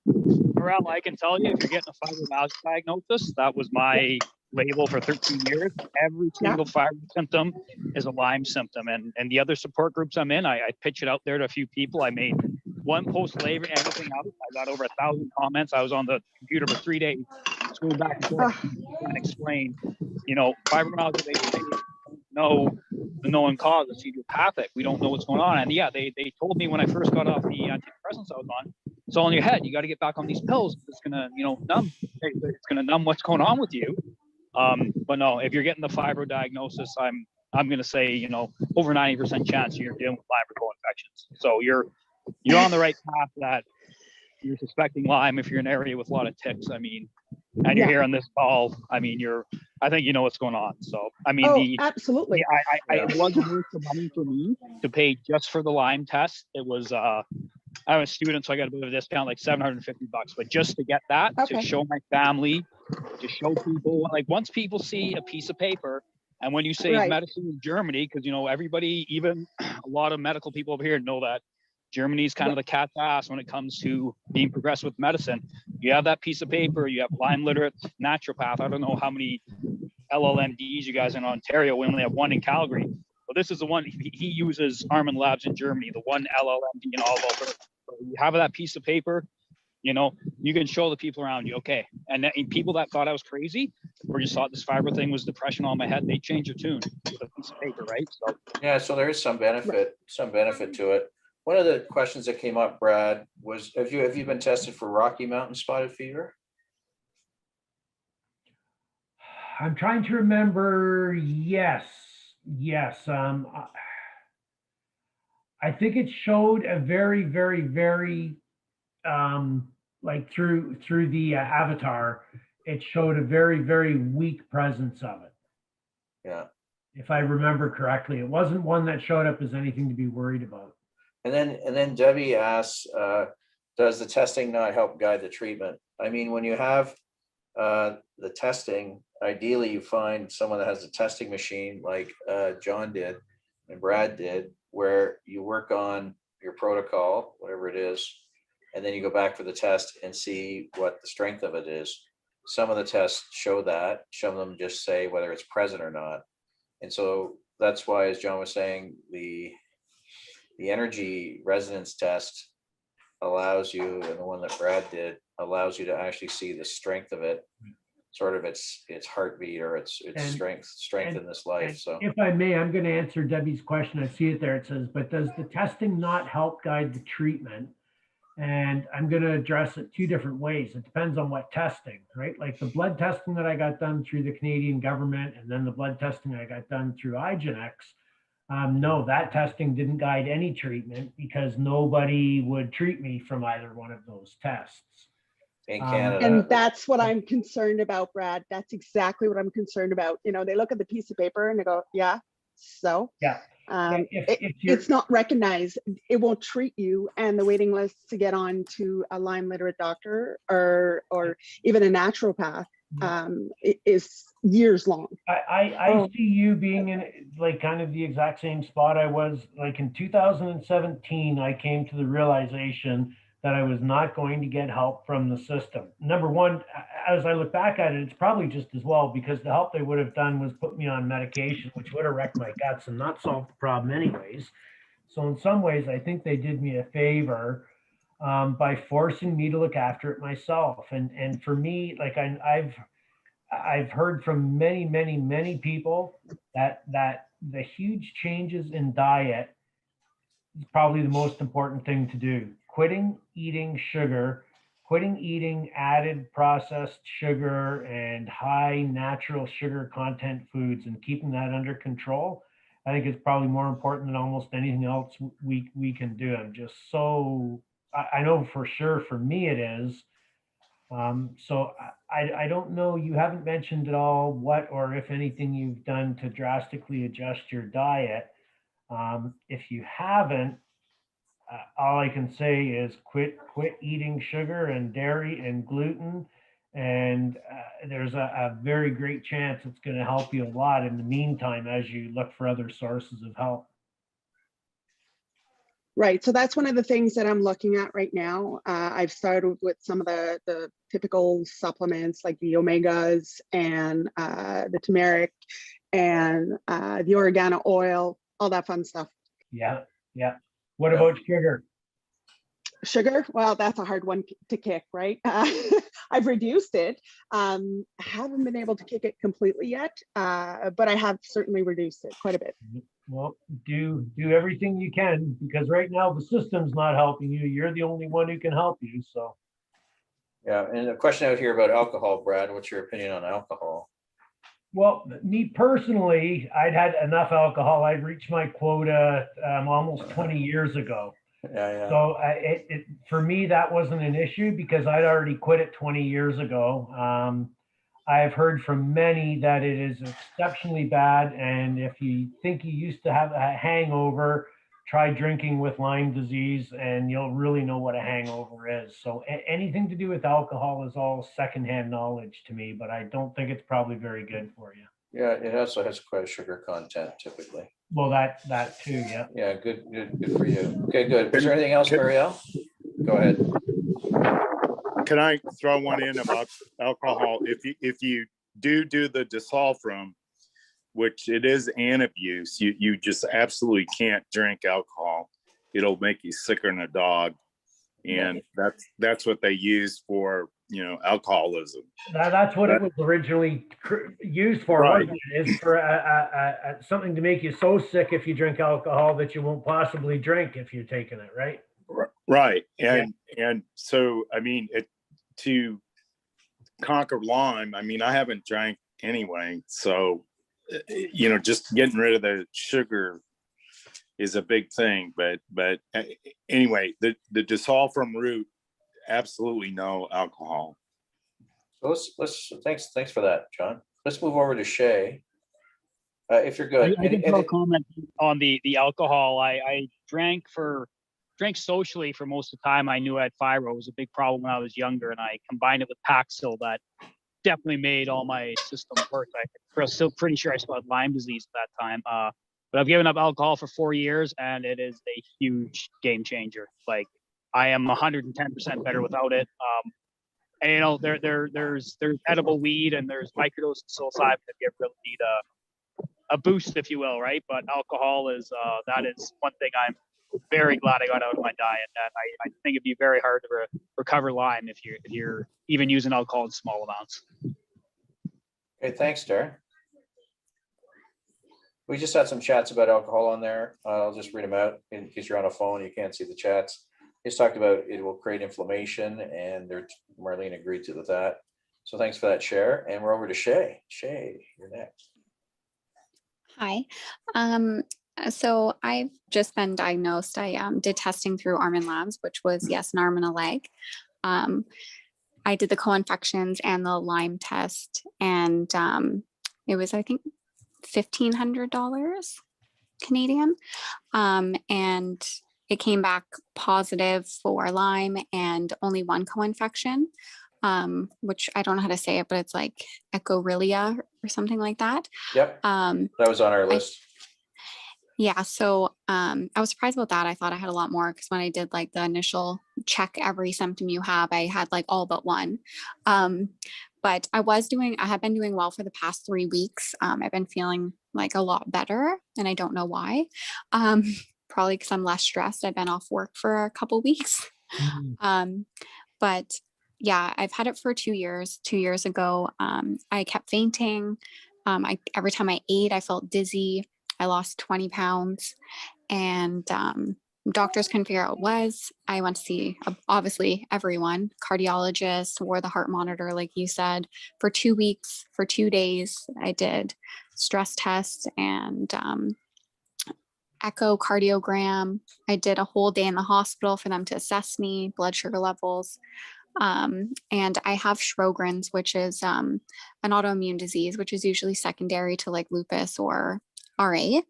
Morel, I can tell you, if you're getting a fibromyalgia diagnosis, that was my label for 13 years. Every single fibro symptom is a Lyme symptom. And the other support groups I'm in, I pitch it out there to a few people. I made one post later, everything out. I got over 1,000 comments. I was on the computer for 3 days, scrolling back and forth and explain, fibromyalgia, they don't know the known cause. It's idiopathic. We don't know what's going on. And yeah, they told me when I first got off the antidepressants I was on, it's all in your head. You got to get back on these pills. It's gonna, numb. It's gonna numb what's going on with you. But no, if you're getting the fibro diagnosis, I'm gonna say, over 90% chance you're dealing with Lyme co-infections. So you're on the right path that you're suspecting Lyme if you're in an area with a lot of ticks. I mean, and you're here on this call. I mean, I think you know what's going on. So I mean, absolutely. It wasn't worth the money for me to pay just for the Lyme test. It was I'm a student, so I got a bit of a discount, like $750. But just to get that, to show my family, to show people, like once people see a piece of paper, and when you say medicine in Germany, because everybody, even a lot of medical people over here know that Germany's kind of the cat's ass when it comes to being progressive with medicine. You have that piece of paper, you have Lyme literate naturopath. I don't know how many LLMDs you guys in Ontario. We only have one in Calgary. But this is the one he uses. Armin Labs in Germany, the one LLMD in all of Alberta. So you have that piece of paper, you can show the people around you, okay. And people that thought I was crazy or just thought this fiber thing was depression on my head, they change their tune with a piece of paper, right? So yeah, so there is some benefit to it. One of the questions that came up, Brad, was have you been tested for Rocky Mountain spotted fever? I'm trying to remember. Yes. I think it showed a very, very, very like through the avatar, it showed a very, very weak presence of it. Yeah. If I remember correctly, it wasn't one that showed up as anything to be worried about. And then Debbie asks, does the testing not help guide the treatment? I mean, when you have the testing, ideally you find someone that has a testing machine like John did and Brad did, where you work on your protocol, whatever it is, and then you go back for the test and see what the strength of it is. Some of the tests show that, some of them just say whether it's present or not. And so that's why, as John was saying, the energy resonance test allows you, and the one that Brad did allows you to actually see the strength of it, sort of its heartbeat or its strength in this life. So if I may, I'm going to answer Debbie's question. I see it there. It says, but does the testing not help guide the treatment? And I'm going to address it two different ways. It depends on what testing, right? Like the blood testing that I got done through the Canadian government, and then the blood testing I got done through Igenex. No, that testing didn't guide any treatment because nobody would treat me from either one of those tests. in Canada. And that's what I'm concerned about, Brad. That's exactly what I'm concerned about. They look at the piece of paper and they go, yeah, so. Yeah. It's not recognized. It won't treat you, and the waiting list to get on to a Lyme literate doctor or even a naturopath is years long. I see you being in like kind of the exact same spot I was. Like in 2017, I came to the realization that I was not going to get help from the system. Number one, as I look back at it, it's probably just as well, because the help they would have done was put me on medication, which would have wrecked my guts and not solved the problem anyways. So in some ways, I think they did me a favor by forcing me to look after it myself. And for me, like I've heard from many people that the huge changes in diet is probably the most important thing to do. Quitting eating sugar, quitting eating added processed sugar and high natural sugar content foods, and keeping that under control, I think is probably more important than almost anything else we can do. I'm just so, I know for sure for me it is. So I don't know, you haven't mentioned at all what or if anything you've done to drastically adjust your diet. If you haven't, all I can say is quit eating sugar and dairy and gluten. And there's a very great chance it's going to help you a lot in the meantime as you look for other sources of help. Right. So that's one of the things that I'm looking at right now. I've started with some of the typical supplements like the omegas and the turmeric and the oregano oil, all that fun stuff. Yeah. Yeah. What about sugar? Sugar? Well, that's a hard one to kick, right? I've reduced it. Haven't been able to kick it completely yet, but I have certainly reduced it quite a bit. Well, do everything you can, because right now the system's not helping you. You're the only one who can help you. So. Yeah, and a question out here about alcohol, Brad. What's your opinion on alcohol? Well, me personally, I'd had enough alcohol. I'd reached my quota almost 20 years ago. Yeah. So for me, that wasn't an issue because I'd already quit it 20 years ago. I've heard from many that it is exceptionally bad. And if you think you used to have a hangover, try drinking with Lyme disease and you'll really know what a hangover is. So anything to do with alcohol is all secondhand knowledge to me, but I don't think it's probably very good for you. Yeah, it also has quite a sugar content typically. Well, that too, yeah. Yeah, good for you. Okay, good. Is there anything else, Marielle? Go ahead. Can I throw one in about alcohol? If you do the disulfiram, which it is an abuse, you just absolutely can't drink alcohol. It'll make you sicker than a dog, and that's what they use for alcoholism. That's what it was originally used for. Right. Wasn't it? Is for something to make you so sick if you drink alcohol that you won't possibly drink if you're taking it, right? Right. And so, I mean, to conquer Lyme, I mean, I haven't drank anyway. So, just getting rid of the sugar is a big thing. But anyway, the disulfiram root, absolutely no alcohol. So let's thanks for that, John. Let's move over to Shay. If you're good. I can throw a comment on the alcohol. I drank socially for most of the time. I knew I had fibro. It was a big problem when I was younger, and I combined it with Paxil. That definitely made all my system work. I'm still pretty sure I still had Lyme disease at that time. But I've given up alcohol for 4 years, and it is a huge game changer. Like, I am 110% better without it. And there's edible weed and there's microdose psilocybin if you really need a boost, if you will, right? But alcohol is that is one thing I'm very glad I got out of my diet. And I think it'd be very hard to recover Lyme if you're even using alcohol in small amounts. Okay, thanks, Darren. We just had some chats about alcohol on there. I'll just read them out in case you're on a phone, you can't see the chats. He's talked about it will create inflammation, and Marlene agreed to that. So thanks for that share. And we're over to Shay. Shay, you're next. Hi. So I've just been diagnosed. I did testing through Arm & Labs, which was an arm and a leg. I did the co-infections and the Lyme test, and it was, I think, $1,500 Canadian. And it came back positive for Lyme and only one co-infection. which I don't know how to say it, but it's like echorilia or something like that. Yep, that was on our list. Yeah, so I was surprised about that. I thought I had a lot more because when I did like the initial check every symptom you have, I had like all but one. But I have been doing well for the past 3 weeks. I've been feeling like a lot better, and I don't know why. Probably because I'm less stressed. I've been off work for a couple weeks. But yeah, I've had it for 2 years. 2 years ago, I kept fainting. Every time I ate, I felt dizzy. I lost 20 pounds, and doctors couldn't figure out what it was. I went to see, obviously, everyone, cardiologist, wore the heart monitor, like you said, for 2 weeks. For 2 days, I did stress tests and echocardiogram. I did a whole day in the hospital for them to assess me, blood sugar levels. And I have Sjogren's, which is an autoimmune disease, which is usually secondary to like lupus or RA.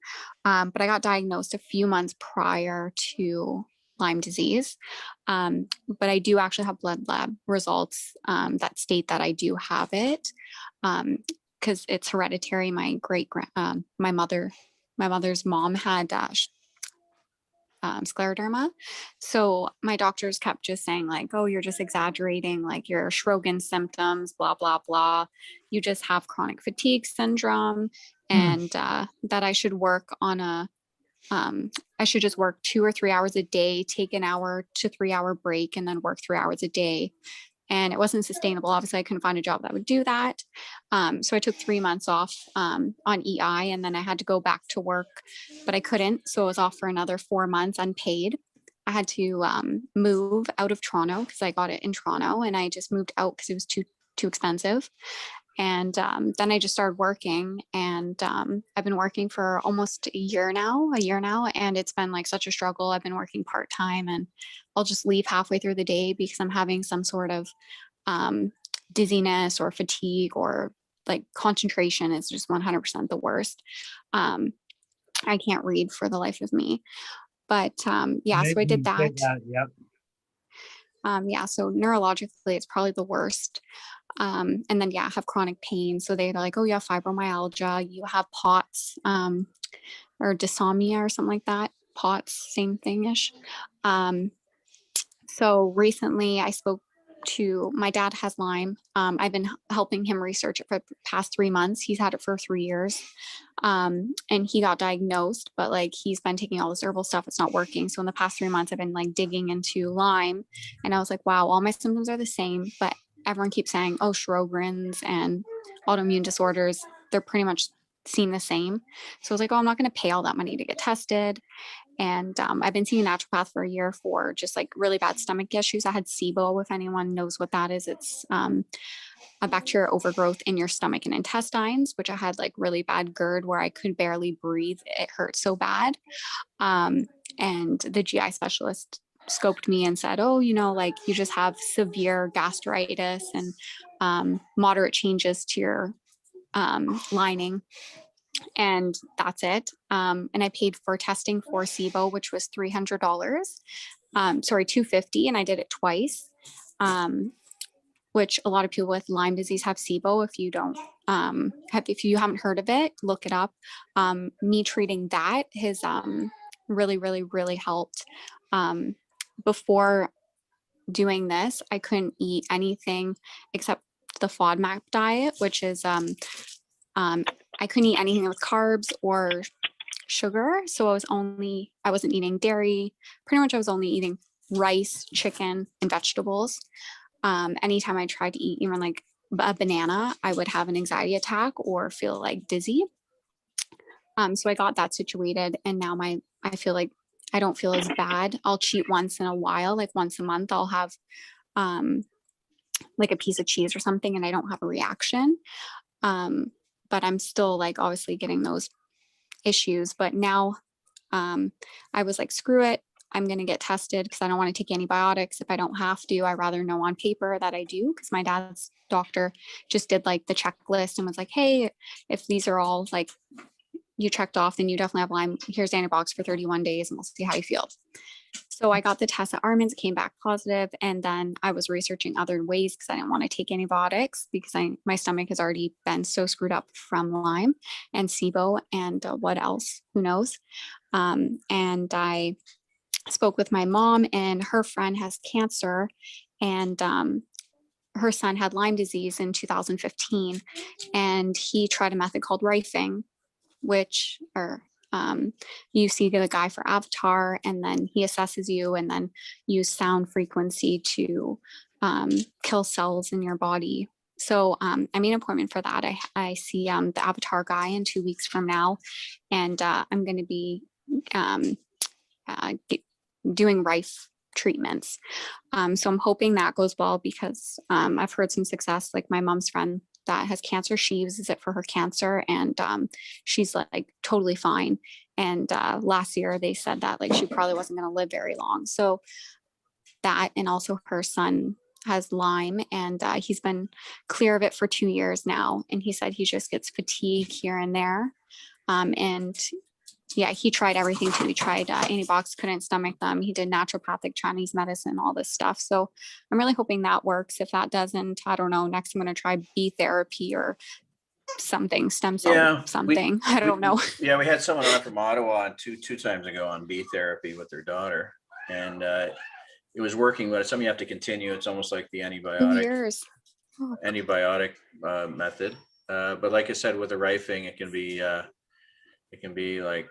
But I got diagnosed a few months prior to Lyme disease. But I do actually have blood lab results that state that I do have it because it's hereditary. My mother's mom had scleroderma. So my doctors kept just saying like, oh, you're just exaggerating, like your Sjogren's symptoms, blah, blah, blah. You just have chronic fatigue syndrome and that I should work on I should just work 2 or 3 hours a day, take an hour to 3 hour break and then work 3 hours a day. And it wasn't sustainable. Obviously, I couldn't find a job that would do that. So I took 3 months off on EI, and then I had to go back to work, but I couldn't. So I was off for another 4 months unpaid. I had to move out of Toronto because I got it in Toronto, and I just moved out because it was too expensive. And then I just started working, and I've been working for almost a year now, and it's been like such a struggle. I've been working part-time, and I'll just leave halfway through the day because I'm having some sort of dizziness or fatigue, or like concentration is just 100% the worst. I can't read for the life of me, but yeah, so I did that. Yep. Yeah, so neurologically, it's probably the worst. And then, yeah, I have chronic pain. So they're like, oh, you have fibromyalgia, you have POTS, or dysomnia or something like that. POTS, same thing-ish. So recently I spoke to, my dad has Lyme. I've been helping him research it for the past 3 months. He's had it for 3 years. And he got diagnosed, but like he's been taking all this herbal stuff. It's not working. So in the past 3 months, I've been like digging into Lyme, and I was like, wow, all my symptoms are the same, but everyone keeps saying, oh, Sjogren's and autoimmune disorders, they're pretty much seem the same. So I was like, oh, I'm not going to pay all that money to get tested. And I've been seeing a naturopath for a year for just like really bad stomach issues. I had SIBO, if anyone knows what that is. It's a bacterial overgrowth in your stomach and intestines, which I had like really bad GERD where I could barely breathe. It hurt so bad. And the GI specialist scoped me and said, oh, you know, like you just have severe gastritis and moderate changes to your lining. And that's it. And I paid for testing for SIBO, which was $300, $250. And I did it twice, which a lot of people with Lyme disease have SIBO. If you don't, if you haven't heard of it, look it up. Me treating that has really, really, really helped. Before doing this, I couldn't eat anything except the FODMAP diet, which is I couldn't eat anything with carbs or sugar. So I wasn't eating dairy. Pretty much I was only eating rice, chicken, and vegetables. Anytime I tried to eat even like a banana, I would have an anxiety attack or feel like dizzy. So I got that situated, and now I feel like I don't feel as bad. I'll cheat once in a while, like once a month, I'll have like a piece of cheese or something, and I don't have a reaction. But I'm still like obviously getting those issues. But now I was like, screw it. I'm going to get tested because I don't want to take antibiotics if I don't have to. I rather know on paper that I do, because my dad's doctor just did like the checklist and was like, hey, if these are all like you checked off, then you definitely have Lyme. Here's antibiotics for 31 days and we'll see how you feel. So I got the test at Armin's, came back positive, and then I was researching other ways because I didn't want to take antibiotics because my stomach has already been so screwed up from Lyme and SIBO and what else, who knows. And I spoke with my mom, and her friend has cancer, and her son had Lyme disease in 2015, and he tried a method called rifing, which you see the guy for Avatar, and then he assesses you and then use sound frequency to kill cells in your body. So I made an appointment for that. I see the Avatar guy in 2 weeks from now, and I'm going to be doing rife treatments. So I'm hoping that goes well because I've heard some success, like my mom's friend that has cancer, she uses it for her cancer, and she's like totally fine. And last year they said that like she probably wasn't going to live very long. So that, and also her son has Lyme, and he's been clear of it for 2 years now. And he said he just gets fatigue here and there. And yeah, he tried everything too. He tried antibiotics, couldn't stomach them. He did naturopathic Chinese medicine, all this stuff. So I'm really hoping that works. If that doesn't, I don't know. Next, I'm going to try bee therapy or something, stem cell something. I don't know. Yeah, we had someone on from Ottawa two times ago on bee therapy with their daughter, and it was working, but it's something you have to continue. It's almost like the antibiotic method. But like I said, with the rifing, it can be like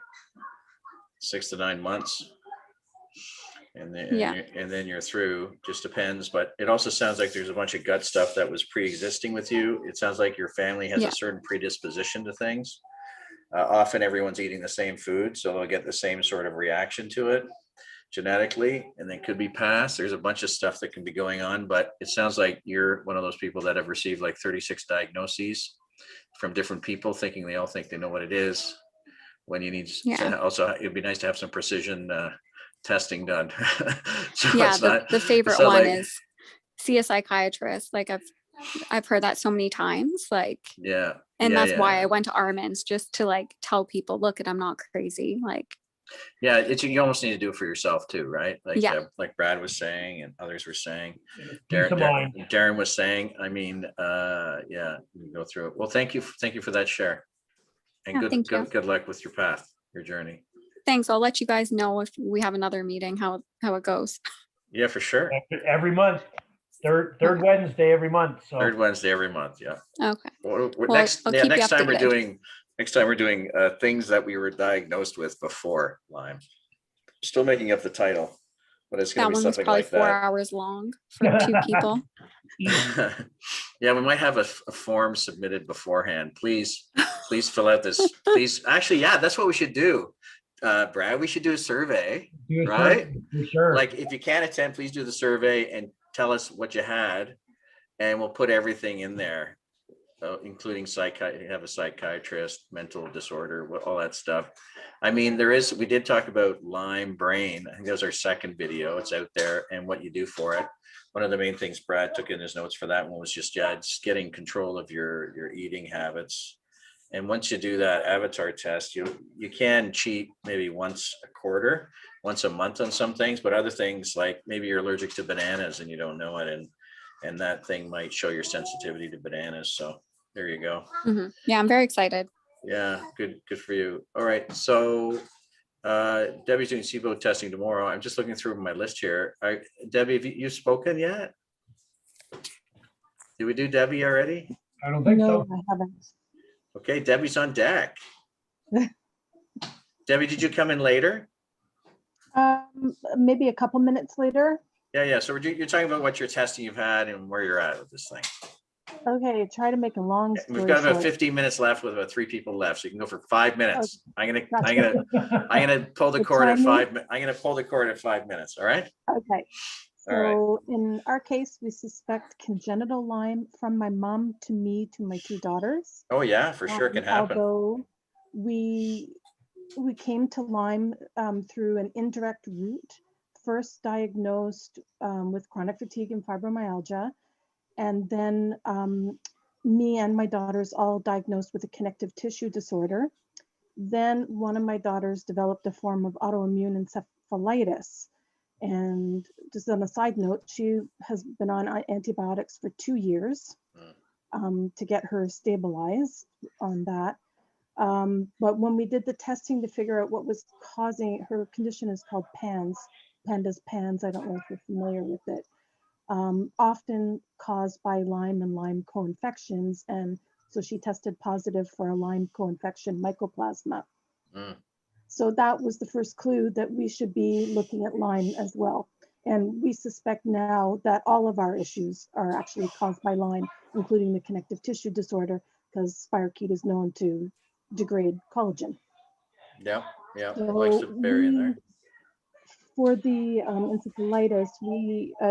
6 to 9 months, and then you're through. Just depends, but it also sounds like there's a bunch of gut stuff that was pre-existing with you. It sounds like your family has a certain predisposition to things. Often everyone's eating the same food, so they'll get the same sort of reaction to it genetically, and they could be passed. There's a bunch of stuff that can be going on, but it sounds like you're one of those people that have received like 36 diagnoses from different people, thinking they all think they know what it is, when you need to also, it'd be nice to have some precision testing done. So the favorite one is see a psychiatrist. Like I've heard that so many times, like, and that's why I went to Armin's, just to like tell people, look, I'm not crazy. Like, you almost need to do it for yourself too, right? Like, like Brad was saying, and others were saying, Darren was saying, I mean, you go through it. Well, thank you for that share, and good luck with your path, your journey. Thanks. I'll let you guys know if we have another meeting, how it goes. Yeah, for sure. Every month, third Wednesday every month. So third Wednesday every month. Yeah. Okay. Well, next time we're doing things that we were diagnosed with before Lyme. Still making up the title, but it's going to be something like that. That one's probably 4 hours long for 2 people. Yeah, we might have a form submitted beforehand. Please fill out this. Please, actually, that's what we should do. Brad, we should do a survey, right? For sure. Like, if you can't attend, please do the survey and tell us what you had, and we'll put everything in there, including have a psychiatrist, mental disorder, all that stuff. I mean, we did talk about Lyme brain. I think that was our second video. It's out there, and what you do for it. One of the main things Brad took in his notes for that one was just getting control of your eating habits. And once you do that Avatar test, you can cheat maybe once a quarter, once a month on some things, but other things, like maybe you're allergic to bananas and you don't know it, and that thing might show your sensitivity to bananas. So there you go. Mm-hmm. Yeah, I'm very excited. Yeah, good for you. All right, so Debbie's doing SIBO testing tomorrow. I'm just looking through my list here. Debbie, have you spoken yet? Did we do Debbie already? I don't think so. I haven't. Okay, Debbie's on deck. Debbie, did you come in later? Maybe a couple minutes later. Yeah. So you're talking about what your testing you've had and where you're at with this thing. Okay, try to make a long story We've got about short. 15 minutes left with about 3 people left, so you can go for 5 minutes. Okay. I'm gonna pull the cord at 5 minutes. I'm gonna pull the cord at 5 minutes. All right. Okay. So in our case, we suspect congenital Lyme from my mom to me to my 2 daughters. Oh yeah, for sure, it can happen. Although we came to Lyme through an indirect route, first diagnosed with chronic fatigue and fibromyalgia, and then me and my daughters all diagnosed with a connective tissue disorder. Then one of my daughters developed a form of autoimmune encephalitis. And just on a side note, she has been on antibiotics for 2 years to get her stabilized on that. But when we did the testing to figure out what was causing her condition, is called PANS, I don't know if you're familiar with it, often caused by Lyme and Lyme co-infections. And so she tested positive for a Lyme co-infection mycoplasma. So that was the first clue that we should be looking at Lyme as well. And we suspect now that all of our issues are actually caused by Lyme, including the connective tissue disorder, because spirochete is known to degrade collagen. Yeah, yeah, So likes to bury in there. For the encephalitis,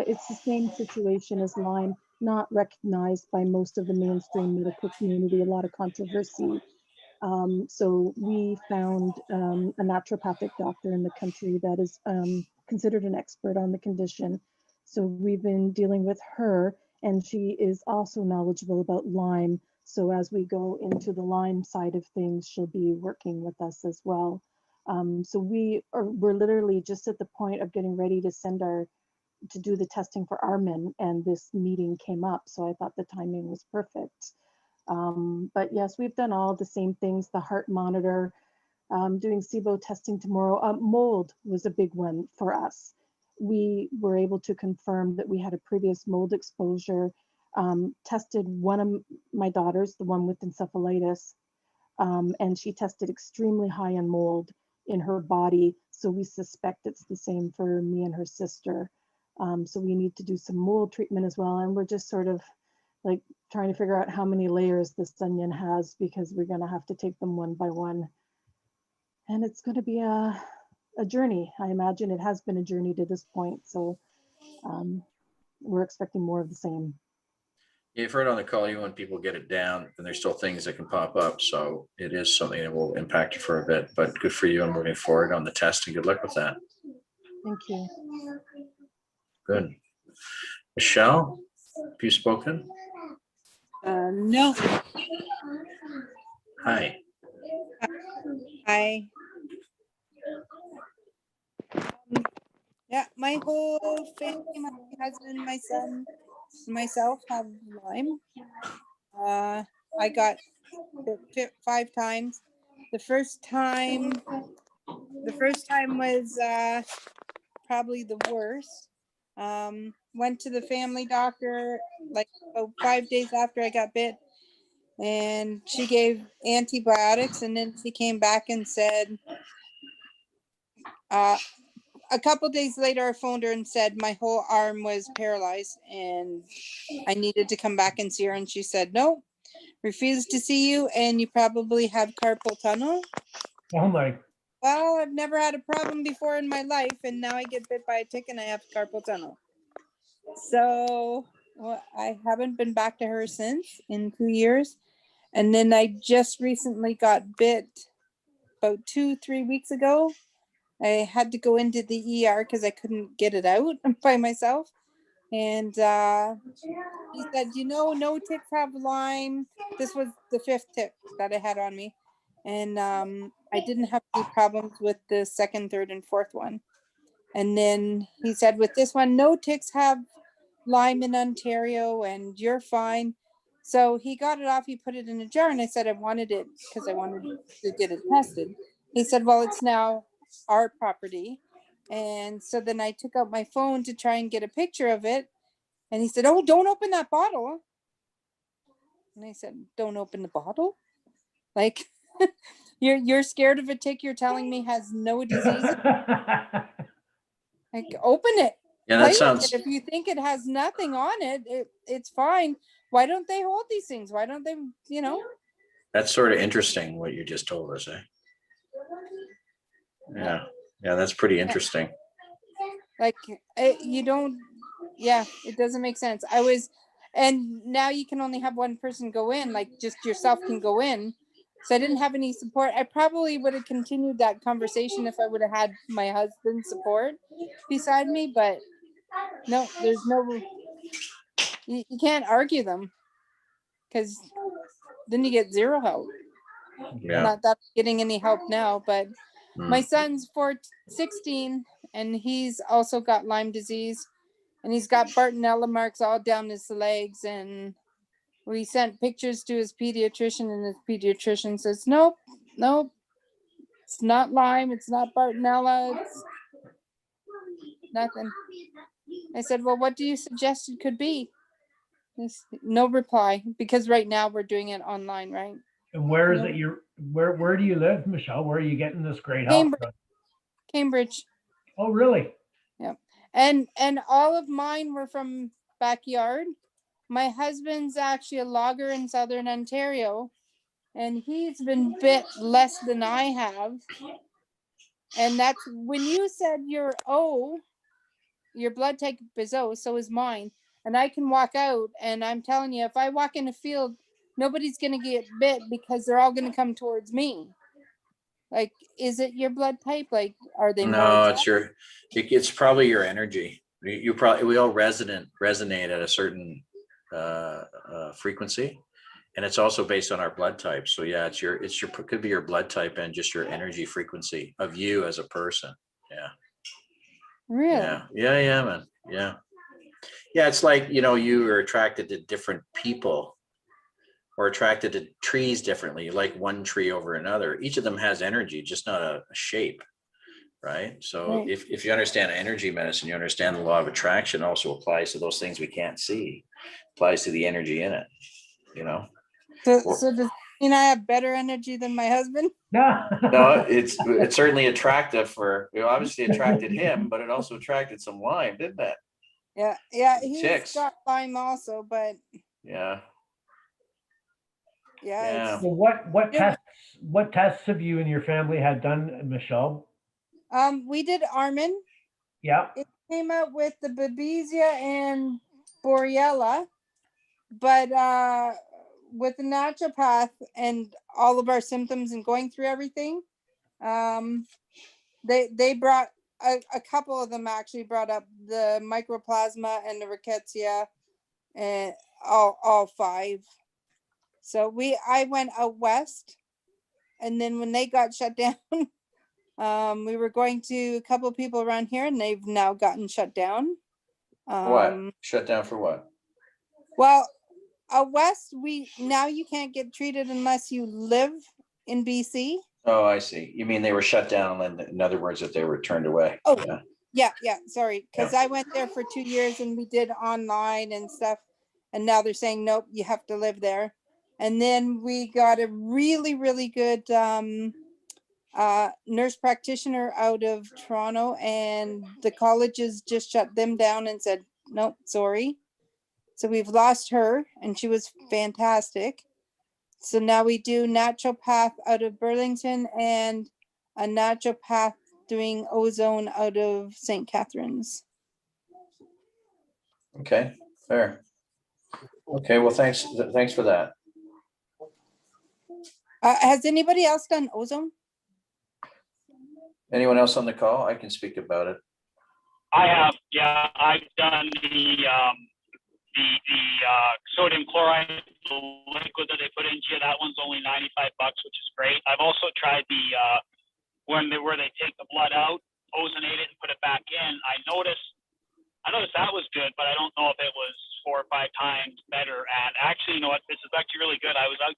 it's the same situation as Lyme, not recognized by most of the mainstream medical community, a lot of controversy. So we found a naturopathic doctor in the country that is considered an expert on the condition. So we've been dealing with her, and she is also knowledgeable about Lyme. So as we go into the Lyme side of things, she'll be working with us as well. So we're literally just at the point of getting ready to do the testing for our men, and this meeting came up. So I thought the timing was perfect. But yes, we've done all the same things, the heart monitor, doing SIBO testing tomorrow. Mold was a big one for us. We were able to confirm that we had a previous mold exposure, tested one of my daughters, the one with encephalitis, and she tested extremely high in mold in her body. So we suspect it's the same for me and her sister. So we need to do some mold treatment as well. And we're just sort of like trying to figure out how many layers this onion has, because we're going to have to take them one by one. And it's going to be a journey. I imagine it has been a journey to this point. So we're expecting more of the same. You've heard on the call, even when people get it down, and there's still things that can pop up. So it is something that will impact you for a bit, but good for you and moving forward on the test, and good luck with that. Thank you. Good. Michelle, have you spoken? No. Hi. Hi. Yeah, my whole family, my husband, my son, and myself have Lyme. I got bit 5 times. The first time was probably the worst. Went to the family doctor like 5 days after I got bit, and she gave antibiotics, and then she came back and said, a couple days later, I phoned her and said my whole arm was paralyzed and I needed to come back and see her. And she said, no, refused to see you, and you probably have carpal tunnel. Oh my. Well, I've never had a problem before in my life, and now I get bit by a tick and I have carpal tunnel. So I haven't been back to her since, in 2 years. And then I just recently got bit about 2-3 weeks ago. I had to go into the ER because I couldn't get it out by myself. And he said, no ticks have Lyme. This was the 5th tick that I had on me. And I didn't have any problems with the 2nd, 3rd, and 4th one. And then he said, with this one, no ticks have Lyme in Ontario, and you're fine. So he got it off, he put it in a jar, and I said I wanted it because I wanted to get it tested. He said, well, it's now our property. And so then I took out my phone to try and get a picture of it. And he said, oh, don't open that bottle. And I said, don't open the bottle? Like, you're scared of a tick you're telling me has no disease? Like, open it. Yeah, that sounds. If you think it has nothing on it, it's fine. Why don't they hold these things? Why don't they, That's sort of interesting what you just told us, eh? Yeah, that's pretty interesting. Like, you don't, it doesn't make sense. And now you can only have one person go in, like just yourself can go in. So I didn't have any support. I probably would have continued that conversation if I would have had my husband's support beside me, but no, there's no, you can't argue them because then you get zero help. Yeah. Not that I'm getting any help now, but My son's 16 and he's also got Lyme disease and he's got Bartonella marks all down his legs. And we sent pictures to his pediatrician and his pediatrician says, nope, it's not Lyme. It's not Bartonella. It's nothing. I said, well, what do you suggest it could be? No reply, because right now we're doing it online, right? And where is it? Where do you live, Michelle? Where are you getting this great help from? Cambridge. Oh, really? Yep. And all of mine were from backyard. My husband's actually a logger in Southern Ontario, and he's been bit less than I have. And that's when you said you're O, your blood type is O, so is mine. And I can walk out, and I'm telling you, if I walk in a field, nobody's going to get bit because they're all going to come towards me. Like, is it your blood type? Like, are they? No, it's probably your energy. We all resonate at a certain frequency, and it's also based on our blood type. So yeah, could be your blood type and just your energy frequency of you as a person. Yeah. Really? Yeah, man. Yeah, it's like, you are attracted to different people or attracted to trees differently. You like one tree over another. Each of them has energy, just not a shape, right? So Right. If you understand energy medicine, you understand the law of attraction also applies to those things we can't see, applies to the energy in it, So does that mean I have better energy than my husband? No, it's certainly attractive obviously attracted him, but it also attracted some Lyme, didn't it? Yeah, he's Chicks. got Lyme also, but Yeah. yeah. So what tests have you and your family had done, Michelle? We did Armin. Yeah. It came out with the Babesia and Borrelia, but with the naturopath and all of our symptoms and going through everything, they brought a couple of them actually brought up the mycoplasma and the rickettsia and all 5. So I went out west, and then when they got shut down, we were going to a couple of people around here, and they've now gotten shut down. What? Shut down for what? Well, out west, now you can't get treated unless you live in BC. Oh, I see. You mean they were shut down, and in other words, that they were turned away. Oh, yeah. Sorry, because I went there for 2 years, and we did online and stuff, and now they're saying nope, you have to live there. And then we got a really, really good nurse practitioner out of Toronto, and the colleges just shut them down and said, nope, sorry. So we've lost her, and she was fantastic. So now we do naturopath out of Burlington and a naturopath doing ozone out of St. Catharines. Okay, fair. Okay, well, thanks for that. Has anybody else done ozone? Anyone else on the call? I can speak about it. I have, yeah, I've done the sodium chloride, the liquid that they put into you. That one's only $95, which is great. I've also tried the where they take the blood out, ozonate it, and put it back in. I noticed that was good, but I don't know if it was 4 or 5 times better. And actually, you know what? This is actually really good. I was out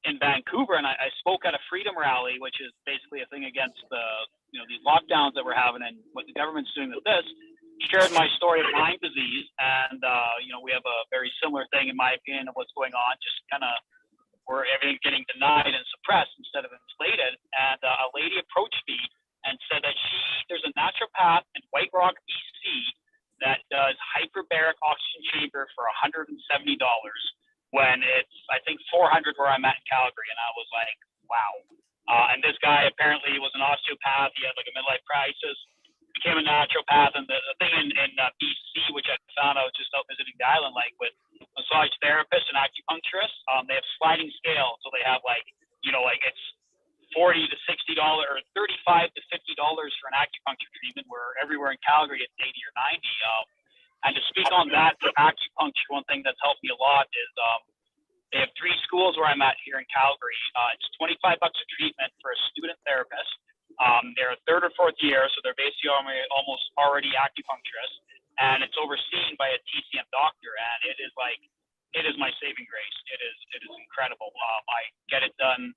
in Vancouver, and I spoke at a freedom rally, which is basically a thing against these lockdowns that we're having and what the government's doing with this. Shared my story of Lyme disease, and we have a very similar thing, in my opinion, of what's going on. Just kind of where everything's getting denied and suppressed instead of inflated. And a lady approached me and said that there's a naturopath in White Rock, BC, that does hyperbaric oxygen chamber for $170 when it's, I think, $400 where I'm at in Calgary. And I was like, wow. And this guy apparently was an osteopath. He had like a midlife crisis, became a naturopath. And the thing in BC, which I found, I was just out visiting the island, like with massage therapists and acupuncturists, they have sliding scales. So they have it's $40 to $60 or $35 to $50 for an acupuncture treatment, where everywhere in Calgary it's 80 or 90. And to speak on that for acupuncture, one thing that's helped me a lot is they have 3 schools where I'm at here in Calgary. It's $25 a treatment for a student therapist. They're third or fourth year, so they're basically almost already acupuncturists, and it's overseen by a TCM doctor, and it is my saving grace. It is incredible. I get it done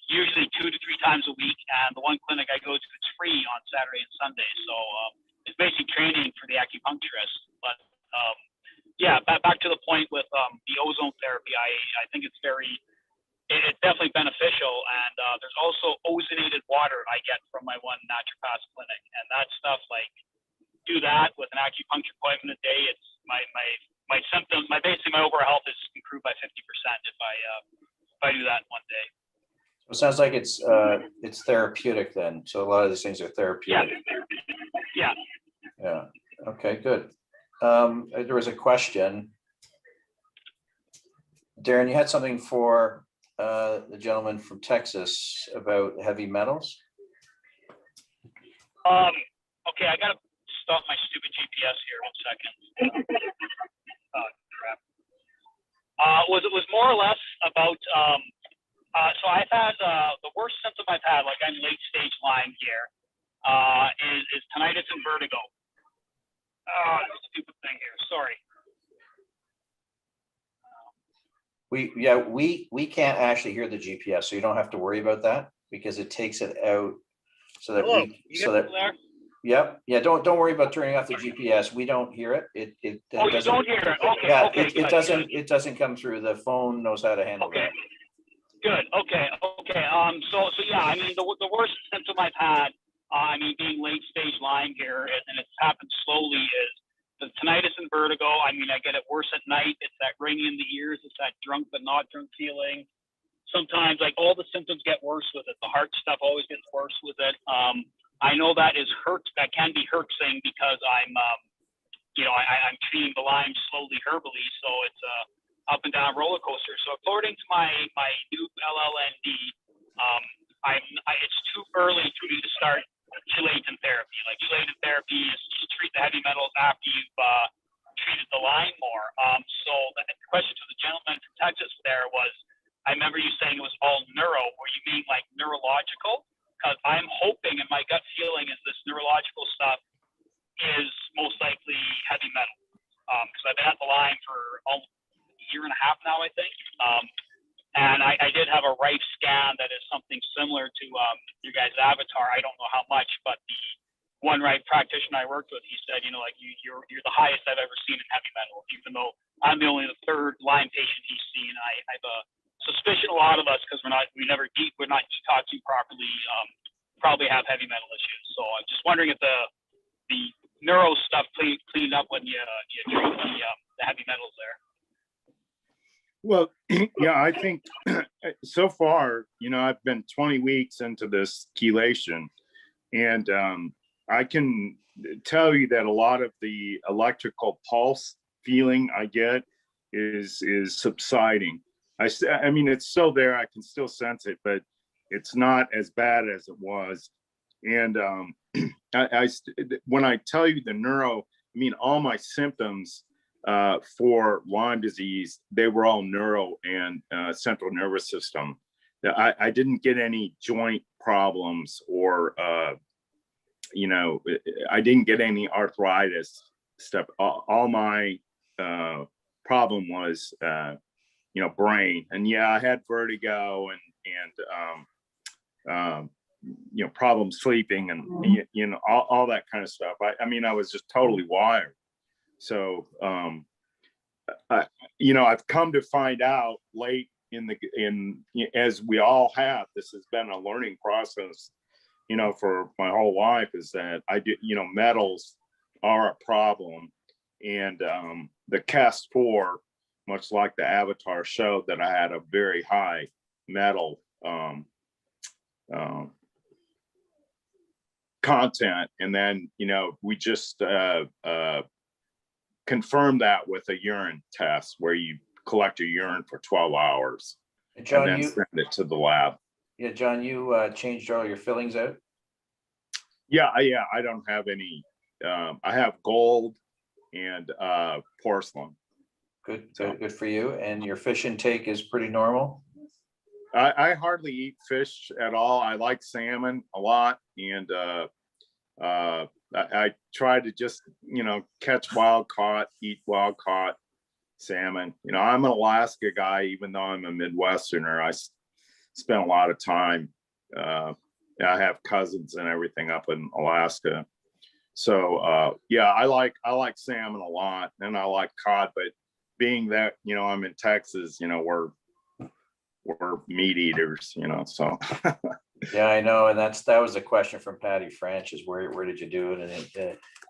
usually 2 to 3 times a week, and the one clinic I go to, it's free on Saturday and Sunday. So it's basically training for the acupuncturist. But yeah, back to the point with the ozone therapy, I think it's definitely beneficial. And there's also ozonated water I get from my one naturopath clinic, and that stuff, like, do that with an acupuncture appointment a day. It's my symptoms, basically my overall health is improved by 50% if I do that one day. It sounds like it's therapeutic then. So a lot of these things are therapeutic. Yeah. Yeah. Okay, good. There was a question. Darren, you had something for the gentleman from Texas about heavy metals. Okay, I gotta stop my stupid GPS here. 1 second. Crap. It was more or less about. So I've had the worst symptom I've had, like I'm late stage Lyme here, is tinnitus and vertigo. Stupid thing here. Sorry. We can't actually hear the GPS, so you don't have to worry about that because it takes it out so that Hello, there. Yep. Yeah. Don't worry about turning off the GPS. We don't hear it. It you don't hear it. Okay. Yeah. Okay, It doesn't come through. The phone knows how to handle that. Good. Okay. So yeah, I mean, the worst symptom I've had, being late stage Lyme here, and it's happened slowly, is the tinnitus and vertigo. I mean, I get it worse at night. It's that ringing in the ears. It's that drunk but not drunk feeling. Sometimes, like, all the symptoms get worse with it. The heart stuff always gets worse with it. I know that can be herxing because I'm treating the Lyme slowly herbally, so it's a up and down roller coaster. So according to my new LLND, it's too early for me to start chelating therapy. Like, chelating therapy is just treat the heavy metals after you've treated the Lyme more. So the question to the gentleman from Texas there was, I remember you saying it was all neuro. Were you mean like neurological? Because I'm hoping, and my gut feeling is this neurological stuff is most likely heavy metal. Because I've been at the Lyme for almost a year and a half now, I think. And I did have a Rife scan that is something similar to your guys' avatar. I don't know how much, but the one Rife practitioner I worked with, he said, you're the highest I've ever seen in heavy metal, even though I'm the third Lyme patient he's seen. I have a suspicion a lot of us, because we're not detoxing properly, probably have heavy metal issues. So I'm just wondering if the neuro stuff cleaned up when you treat the heavy metals there. Well, yeah, I think so far, I've been 20 weeks into this chelation, and I can tell you that a lot of the electrical pulse feeling I get is subsiding. I mean, it's still there. I can still sense it, but it's not as bad as it was. And when I tell you the neuro, I mean, all my symptoms for Lyme disease, they were all neuro and central nervous system. I didn't get any joint problems or, I didn't get any arthritis stuff. All my problem was, brain. And yeah, I had vertigo and problems sleeping and, all that kind of stuff. I mean, I was just totally wired. So, I've come to find out late as we all have, this has been a learning process, for my whole life, is that metals are a problem. And the cast 4, much like the avatar, showed that I had a very high metal content. And then, we just confirmed that with a urine test where you collect your urine for 12 hours John, and then send it to the lab. Yeah, John, you changed all your fillings out? Yeah, I don't have any. I have gold and porcelain. Good for you. And your fish intake is pretty normal? I hardly eat fish at all. I like salmon a lot, and I try to just, catch wild caught, eat wild caught salmon. I'm an Alaska guy, even though I'm a Midwesterner. I spent a lot of time. I have cousins and everything up in Alaska. So yeah, I like salmon a lot, and I like cod. But being that I'm in Texas, we're meat eaters, so. Yeah, I know, and that was a question from Patty French, is where did you do it? And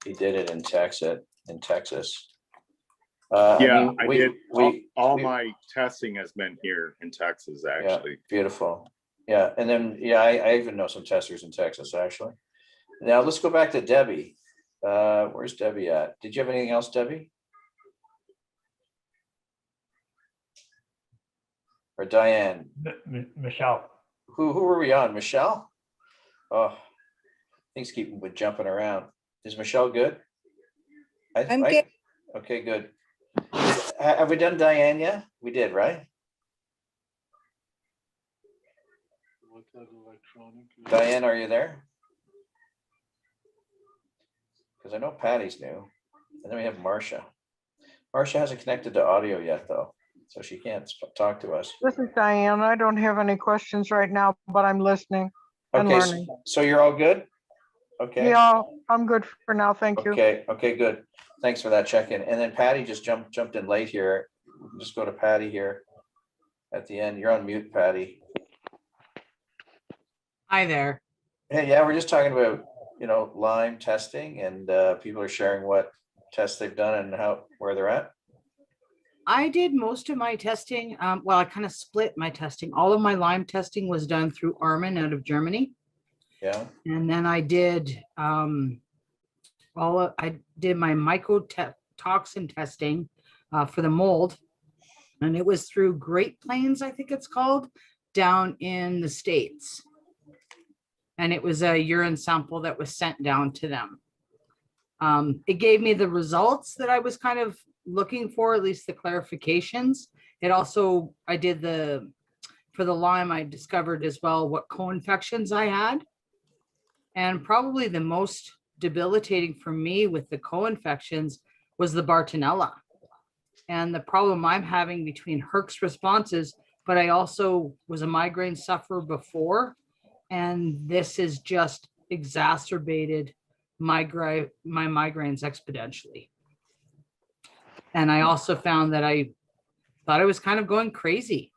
he did it in Texas. Yeah, I we- did. we- All we- my testing has been here in Texas, actually. Beautiful. Yeah, and then I even know some testers in Texas, actually. Now let's go back to Debbie. Where's Debbie at? Did you have anything else, Debbie? Or Diane? Michelle. Who were we on? Michelle? Oh, things keep jumping around. Is Michelle good? I'm good. Okay, good. Have we done Diane yet? We did, right? Diane, are you there? Because I know Patty's new. And then we have Marcia. Marcia hasn't connected to audio yet, though, so she can't talk to us. This is Diane. I don't have any questions right now, but I'm listening and Okay, learning. so you're all good? Okay. Yeah, I'm good for now. Thank you. Okay, good. Thanks for that check-in. And then Patty just jumped in late here. Just go to Patty here at the end. You're on mute, Patty. Hi there. Hey, yeah, we're just talking about, Lyme testing, and people are sharing what tests they've done and where they're at. I did most of my testing. Well, I kind of split my testing. All of my Lyme testing was done through Armin out of Germany. Yeah. And then I did my mycotoxin testing for the mold. And it was through Great Plains, I think it's called, down in the States. And it was a urine sample that was sent down to them. It gave me the results that I was kind of looking for, at least the clarifications. It also, for the Lyme, I discovered as well what co-infections I had. And probably the most debilitating for me with the co-infections was the Bartonella. And the problem I'm having between Herc's responses, but I also was a migraine sufferer before, and this has just exacerbated my migraines exponentially. And I also found that I thought I was kind of going crazy,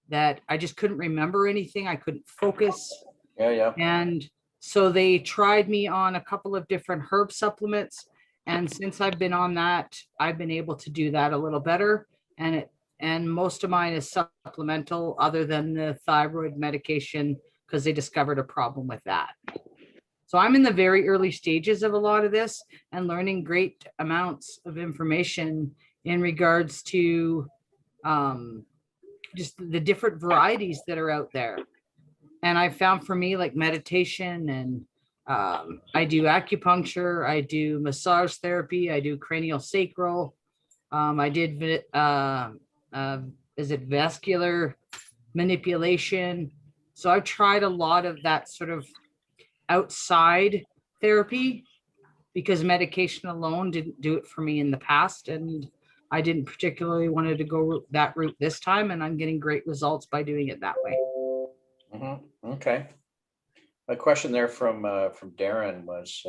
that I just couldn't remember anything. I couldn't focus. Yeah. And so they tried me on a couple of different herb supplements. And since I've been on that, I've been able to do that a little better. And most of mine is supplemental, other than the thyroid medication, because they discovered a problem with that. So I'm in the very early stages of a lot of this and learning great amounts of information in regards to just the different varieties that are out there. And I found for me, like meditation, and I do acupuncture, I do massage therapy, I do cranial sacral. I did, vascular manipulation. So I've tried a lot of that sort of outside therapy, because medication alone didn't do it for me in the past. And I didn't particularly wanted to go that route this time, and I'm getting great results by doing it that way. Mm-hmm. Okay. A question there from Darren was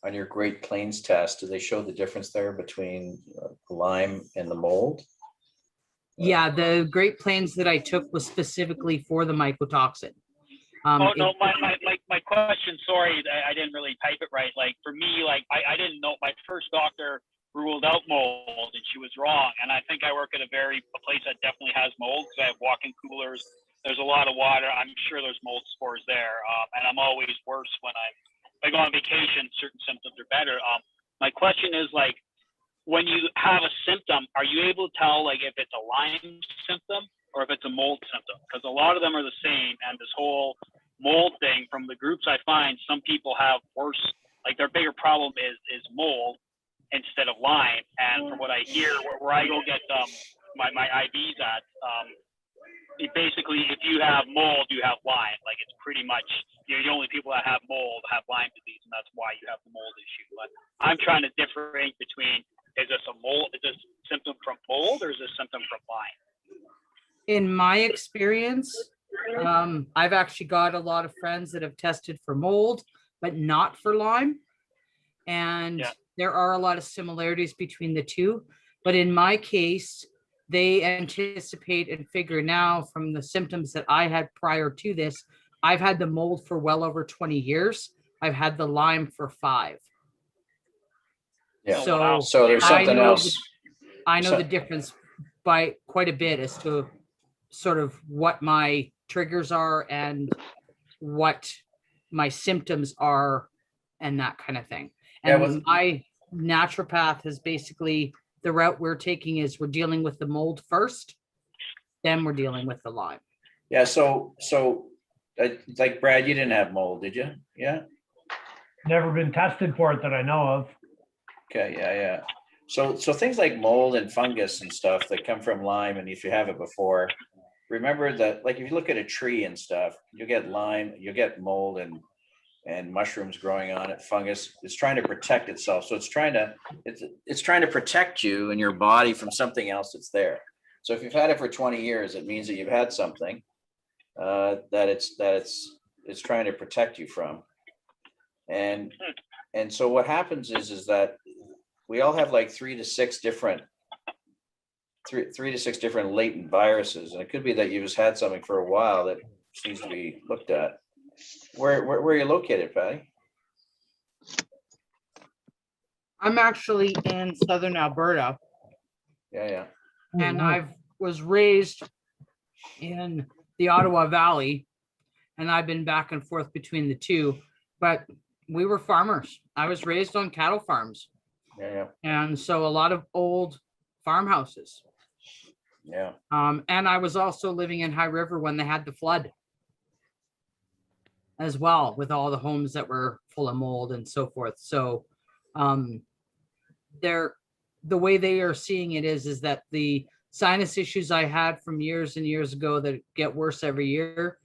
on your Great Plains test. Do they show the difference there between Lyme and the mold? Yeah, the Great Plains that I took was specifically for the mycotoxin. No, my question, sorry, I didn't really type it right. Like for me, like I didn't know, my first doctor ruled out mold and she was wrong. And I think I work at a place that definitely has mold, because I have walk-in coolers. There's a lot of water. I'm sure there's mold spores there. And I'm always worse when I go on vacation, certain symptoms are better. My question is, like, when you have a symptom, are you able to tell, like, if it's a Lyme symptom or if it's a mold symptom? Because a lot of them are the same. And this whole mold thing, from the groups I find, some people have worse, like their bigger problem is mold instead of Lyme. And from what I hear, where I go get my IVs at, basically, if you have mold, you have Lyme. Like it's pretty much, the only people that have mold have Lyme disease, and that's why you have the mold issue. But I'm trying to differentiate between, is this a symptom from mold, or is this symptom from Lyme? In my experience, I've actually got a lot of friends that have tested for mold, but not for Lyme. And there are a lot of similarities between the two. But in my case, they anticipate and figure now from the symptoms that I had prior to this, I've had the mold for well over 20 years. I've had the Lyme for 5. Yeah. So, So there's something else. I know the difference by quite a bit as to sort of what my triggers are and what my symptoms are and that kind of thing. And my naturopath is basically, the route we're taking is we're dealing with the mold first, then we're dealing with the Lyme. Yeah. So like Brad, you didn't have mold, did you? Yeah. Never been tested for it that I know of. Okay. Yeah. So things like mold and fungus and stuff that come from Lyme, and if you have it before, remember that, like if you look at a tree and stuff, you get Lyme, you get mold and mushrooms growing on it, fungus. It's trying to protect itself. So it's trying to protect you and your body from something else that's there. So if you've had it for 20 years, it means that you've had something that it's trying to protect you from. And so what happens is that we all have like 3 to 6 different latent viruses, and it could be that you just had something for a while that needs to be looked at. Where are you located, Patty? I'm actually in southern Alberta. Yeah. And I was raised in the Ottawa Valley, and I've been back and forth between the two, but we were farmers. I was raised on cattle farms. Yeah. And so a lot of old farmhouses. Yeah. And I was also living in High River when they had the flood as well, with all the homes that were full of mold and so forth. So the way they are seeing it is that the sinus issues I had from years and years ago that get worse every year,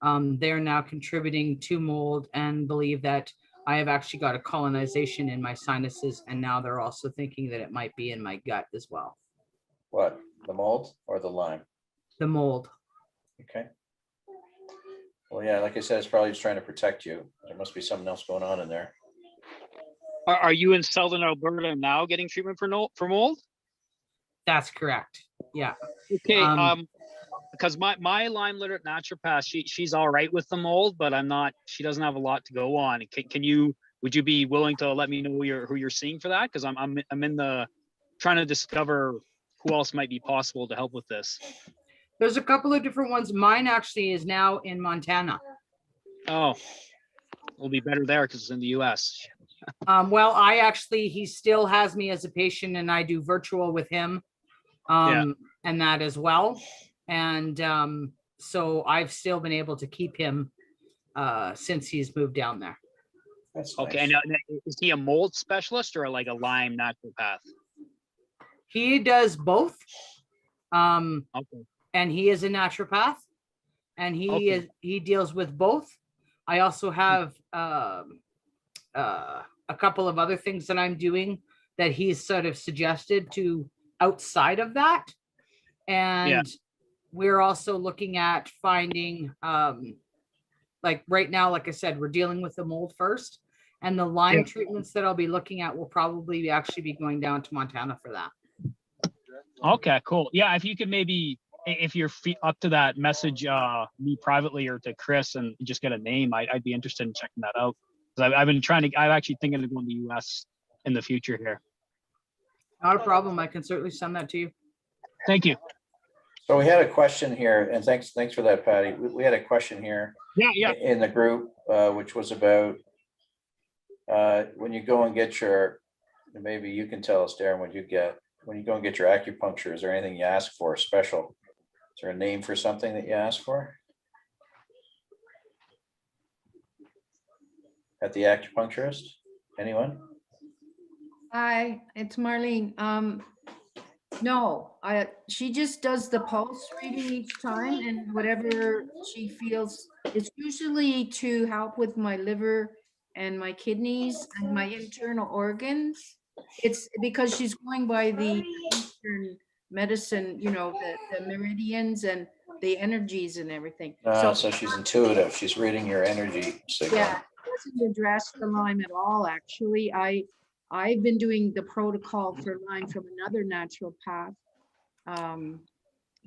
they're now contributing to mold and believe that I have actually got a colonization in my sinuses. And now they're also thinking that it might be in my gut as well. What, the mold or the Lyme? The mold. Okay. Well, yeah, like I said, it's probably just trying to protect you. There must be something else going on in there. Are you in southern Alberta now getting treatment for mold? That's correct. Yeah. Okay. Because my Lyme literate naturopath, she's all right with the mold, but she doesn't have a lot to go on. Would you be willing to let me know who you're seeing for that? Because I'm in the trying to discover who else might be possible to help with this. There's a couple of different ones. Mine actually is now in Montana. Oh, it'll be better there because it's in the US. Well, he still has me as a patient, and I do virtual with him and that as well. And so I've still been able to keep him since he's moved down there. That's okay. nice. And is he a mold specialist or like a Lyme naturopath? He does both. Okay. And he is a naturopath, and he deals with both. I also have a couple of other things that I'm doing that he's sort of suggested to outside of that. And we're also looking at finding, like right now, like I said, we're dealing with the mold first, and the Lyme treatments that I'll be looking at will probably actually be going down to Montana for that. Okay, cool. Yeah, if you could maybe, if you're up to that, message me privately or to Chris and just get a name, I'd be interested in checking that out. Because I'm actually thinking of going to the US in the future here. Not a problem. I can certainly send that to you. Thank you. So we had a question here, and thanks for that, Patty. We had a question here in the group, which was about when you go and get maybe you can tell us, Darren, when you go and get your acupuncture, is there anything you ask for special? Is there a name for something that you ask for at the acupuncturist? Anyone? Hi, it's Marlene. No, she just does the pulse reading each time and whatever she feels. It's usually to help with my liver and my kidneys and my internal organs. It's because she's going by the Eastern medicine, the meridians and the energies and everything. So she's intuitive. She's reading your energy signal. Yeah, it doesn't address the Lyme at all, actually. I've been doing the protocol for Lyme from another naturopath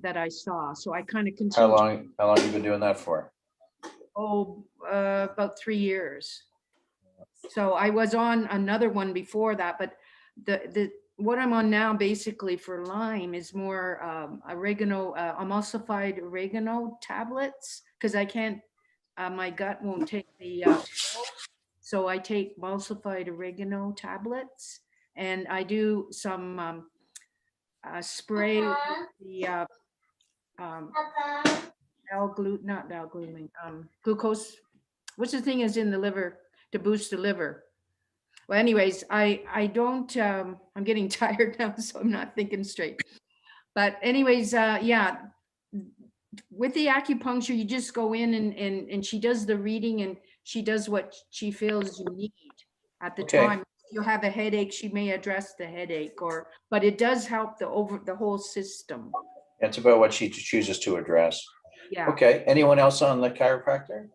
that I saw. So I kind of How continue. long have you been doing that for? About 3 years. So I was on another one before that, but the what I'm on now basically for Lyme is more oregano, emulsified oregano tablets, because I can't, my gut won't take the so I take emulsified oregano tablets, and I do some spray with the glucose. What's the thing is in the liver to boost the liver? Well, anyways, I don't. I'm getting tired now, so I'm not thinking straight. But anyways, yeah. With the acupuncture, you just go in and she does the reading and she does what she feels you need at the time. If you have a headache, she may address the headache, but it does help the whole system. It's about what she chooses to address. Yeah. Okay. Anyone else on the chiropractor?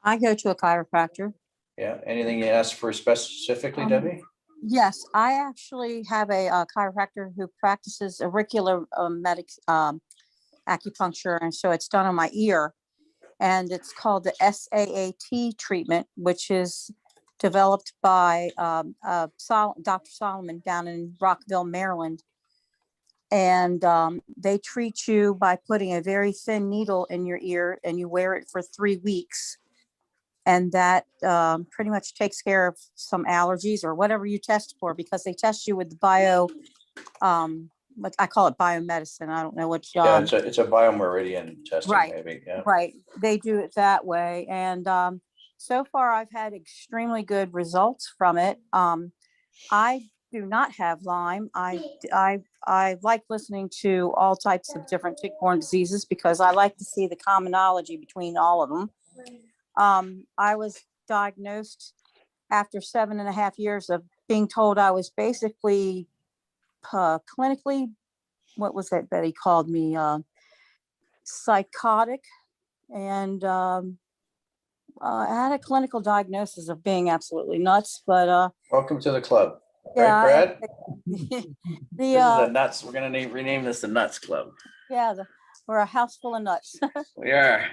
I go to a chiropractor. Yeah. Anything you ask for specifically, Debbie? Yes, I actually have a chiropractor who practices auricular acupuncture, and so it's done on my ear, and it's called the SAAT treatment, which is developed by Dr. Solomon down in Rockville, Maryland. And they treat you by putting a very thin needle in your ear, and you wear it for 3 weeks. And that pretty much takes care of some allergies or whatever you test for, because they test you with the what I call it biomedicine. I don't know what. Yeah, it's a biomeridian testing, right, maybe. Yeah. Right. They do it that way. And so far I've had extremely good results from it. I do not have Lyme. I like listening to all types of different tick-borne diseases because I like to see the commonology between all of them. I was diagnosed after 7.5 years of being told I was basically clinically, what was that he called me? Psychotic. And I had a clinical diagnosis of being absolutely nuts, but welcome to the club. Yeah, right, Brad? this is the nuts. We're going to rename this the Nuts Club. Yeah, we're a house full of nuts. We are.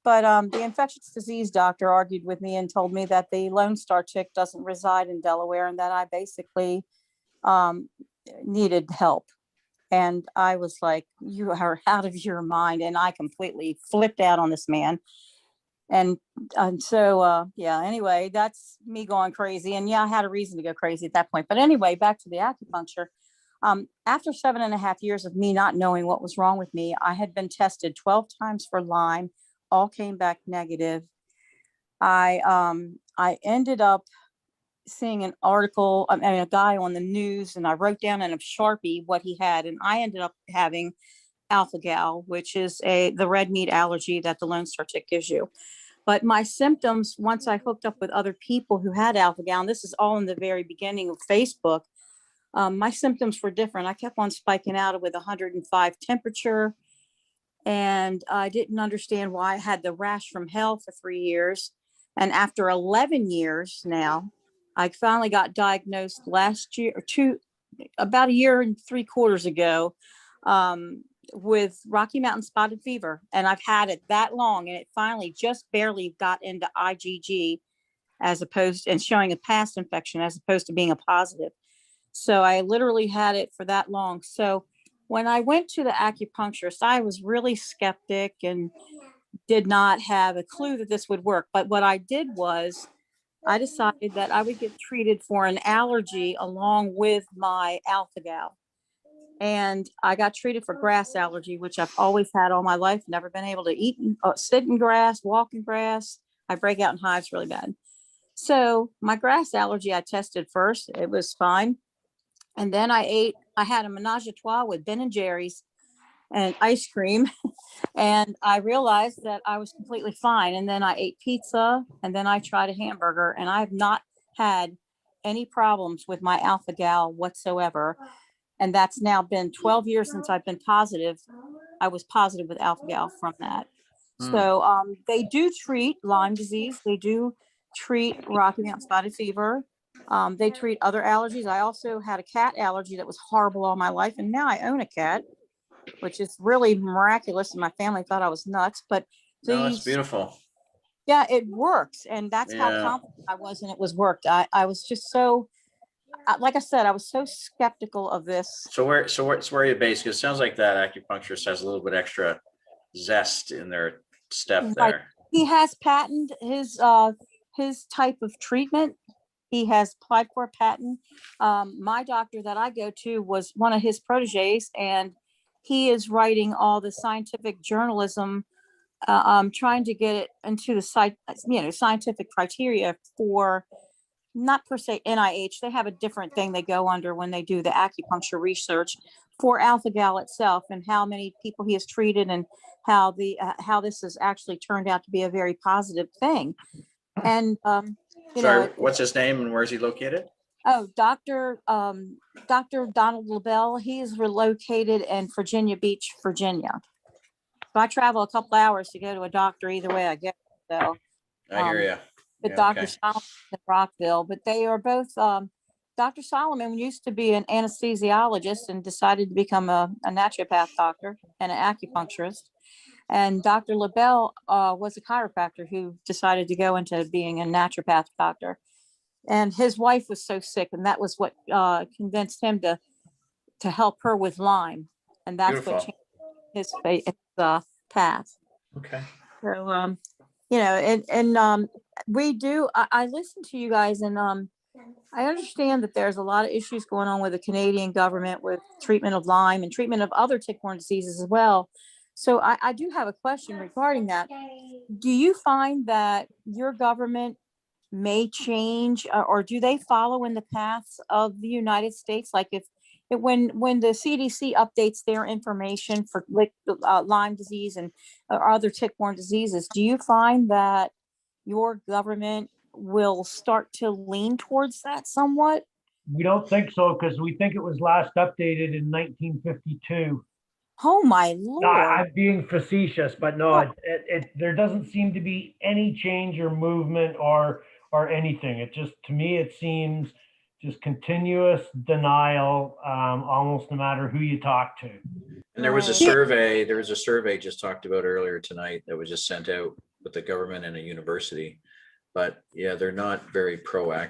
But the infectious disease doctor argued with me and told me that the Lone Star tick doesn't reside in Delaware and that I basically needed help. And I was like, you are out of your mind. And I completely flipped out on this man. And so, yeah, anyway, that's me going crazy. And yeah, I had a reason to go crazy at that point. But anyway, back to the acupuncture. After 7.5 years of me not knowing what was wrong with me, I had been tested 12 times for Lyme, all came back negative. I ended up seeing an article, a guy on the news, and I wrote down in a Sharpie what he had, and I ended up having alpha-gal, which is the red meat allergy that the Lone Star tick gives you. But my symptoms, once I hooked up with other people who had alpha-gal, and this is all in the very beginning of Facebook, my symptoms were different. I kept on spiking out with 105 temperature, and I didn't understand why I had the rash from hell for 3 years. And after 11 years now, I finally got diagnosed last year, about 1.75 years ago, with Rocky Mountain spotted fever. And I've had it that long, and it finally just barely got into IgG and showing a past infection as opposed to being a positive. So I literally had it for that long. So when I went to the acupuncturist, I was really skeptic and did not have a clue that this would work. But what I did was I decided that I would get treated for an allergy along with my alpha-gal. And I got treated for grass allergy, which I've always had all my life, never been able to eat, sit in grass, walk in grass. I break out in hives really bad. So my grass allergy, I tested first. It was fine. And then I had a menage a trois with Ben and Jerry's and ice cream. And I realized that I was completely fine. And then I ate pizza, and then I tried a hamburger, and I've not had any problems with my alpha gal whatsoever. And that's now been 12 years since I've been positive. I was positive with alpha gal from that. So they do treat Lyme disease. They do treat Rocky Mountain spotted fever. They treat other allergies. I also had a cat allergy that was horrible all my life. And now I own a cat, which is really miraculous. And my family thought I was nuts, but No, that's beautiful. yeah, it works. And that's how Yeah. confident I was, and it was worked. I was just so, like I said, I was so skeptical of this. So where are you based? Because it sounds like that acupuncturist has a little bit extra zest in their step Right. there. He has patented his type of treatment. He has applied for a patent. My doctor that I go to was one of his proteges, and he is writing all the scientific journalism, trying to get it into the scientific criteria for, not per se NIH. They have a different thing they go under when they do the acupuncture research for alpha gal itself, and how many people he has treated, and how this has actually turned out to be a very positive thing. And Sorry, what's his name and where is he located? Oh, Dr. Donald LaBelle. He is relocated in Virginia Beach, Virginia. So I travel a couple hours to go to a doctor either way I go. So I hear you. but Dr. Solomon in Rockville, but they are both, Dr. Solomon used to be an anesthesiologist and decided to become a naturopath doctor and an acupuncturist. And Dr. LaBelle was a chiropractor who decided to go into being a naturopath doctor. And his wife was so sick, and that was what convinced him to help her with Lyme. And that's what changed his path. Okay. So, we do, I listen to you guys, and I understand that there's a lot of issues going on with the Canadian government with treatment of Lyme and treatment of other tick-borne diseases as well. So I do have a question regarding that. Do you find that your government may change, or do they follow in the paths of the United States? Like when the CDC updates their information for Lyme disease and other tick-borne diseases, do you find that your government will start to lean towards that somewhat? We don't think so, because we think it was last updated in 1952. Oh my Lord. No, I'm being facetious, but no, there doesn't seem to be any change or movement or anything. It just, to me, it seems just continuous denial, almost no matter who you talk to. And there was a survey just talked about earlier tonight that was just sent out with the government and a university. But yeah, they're not very proactive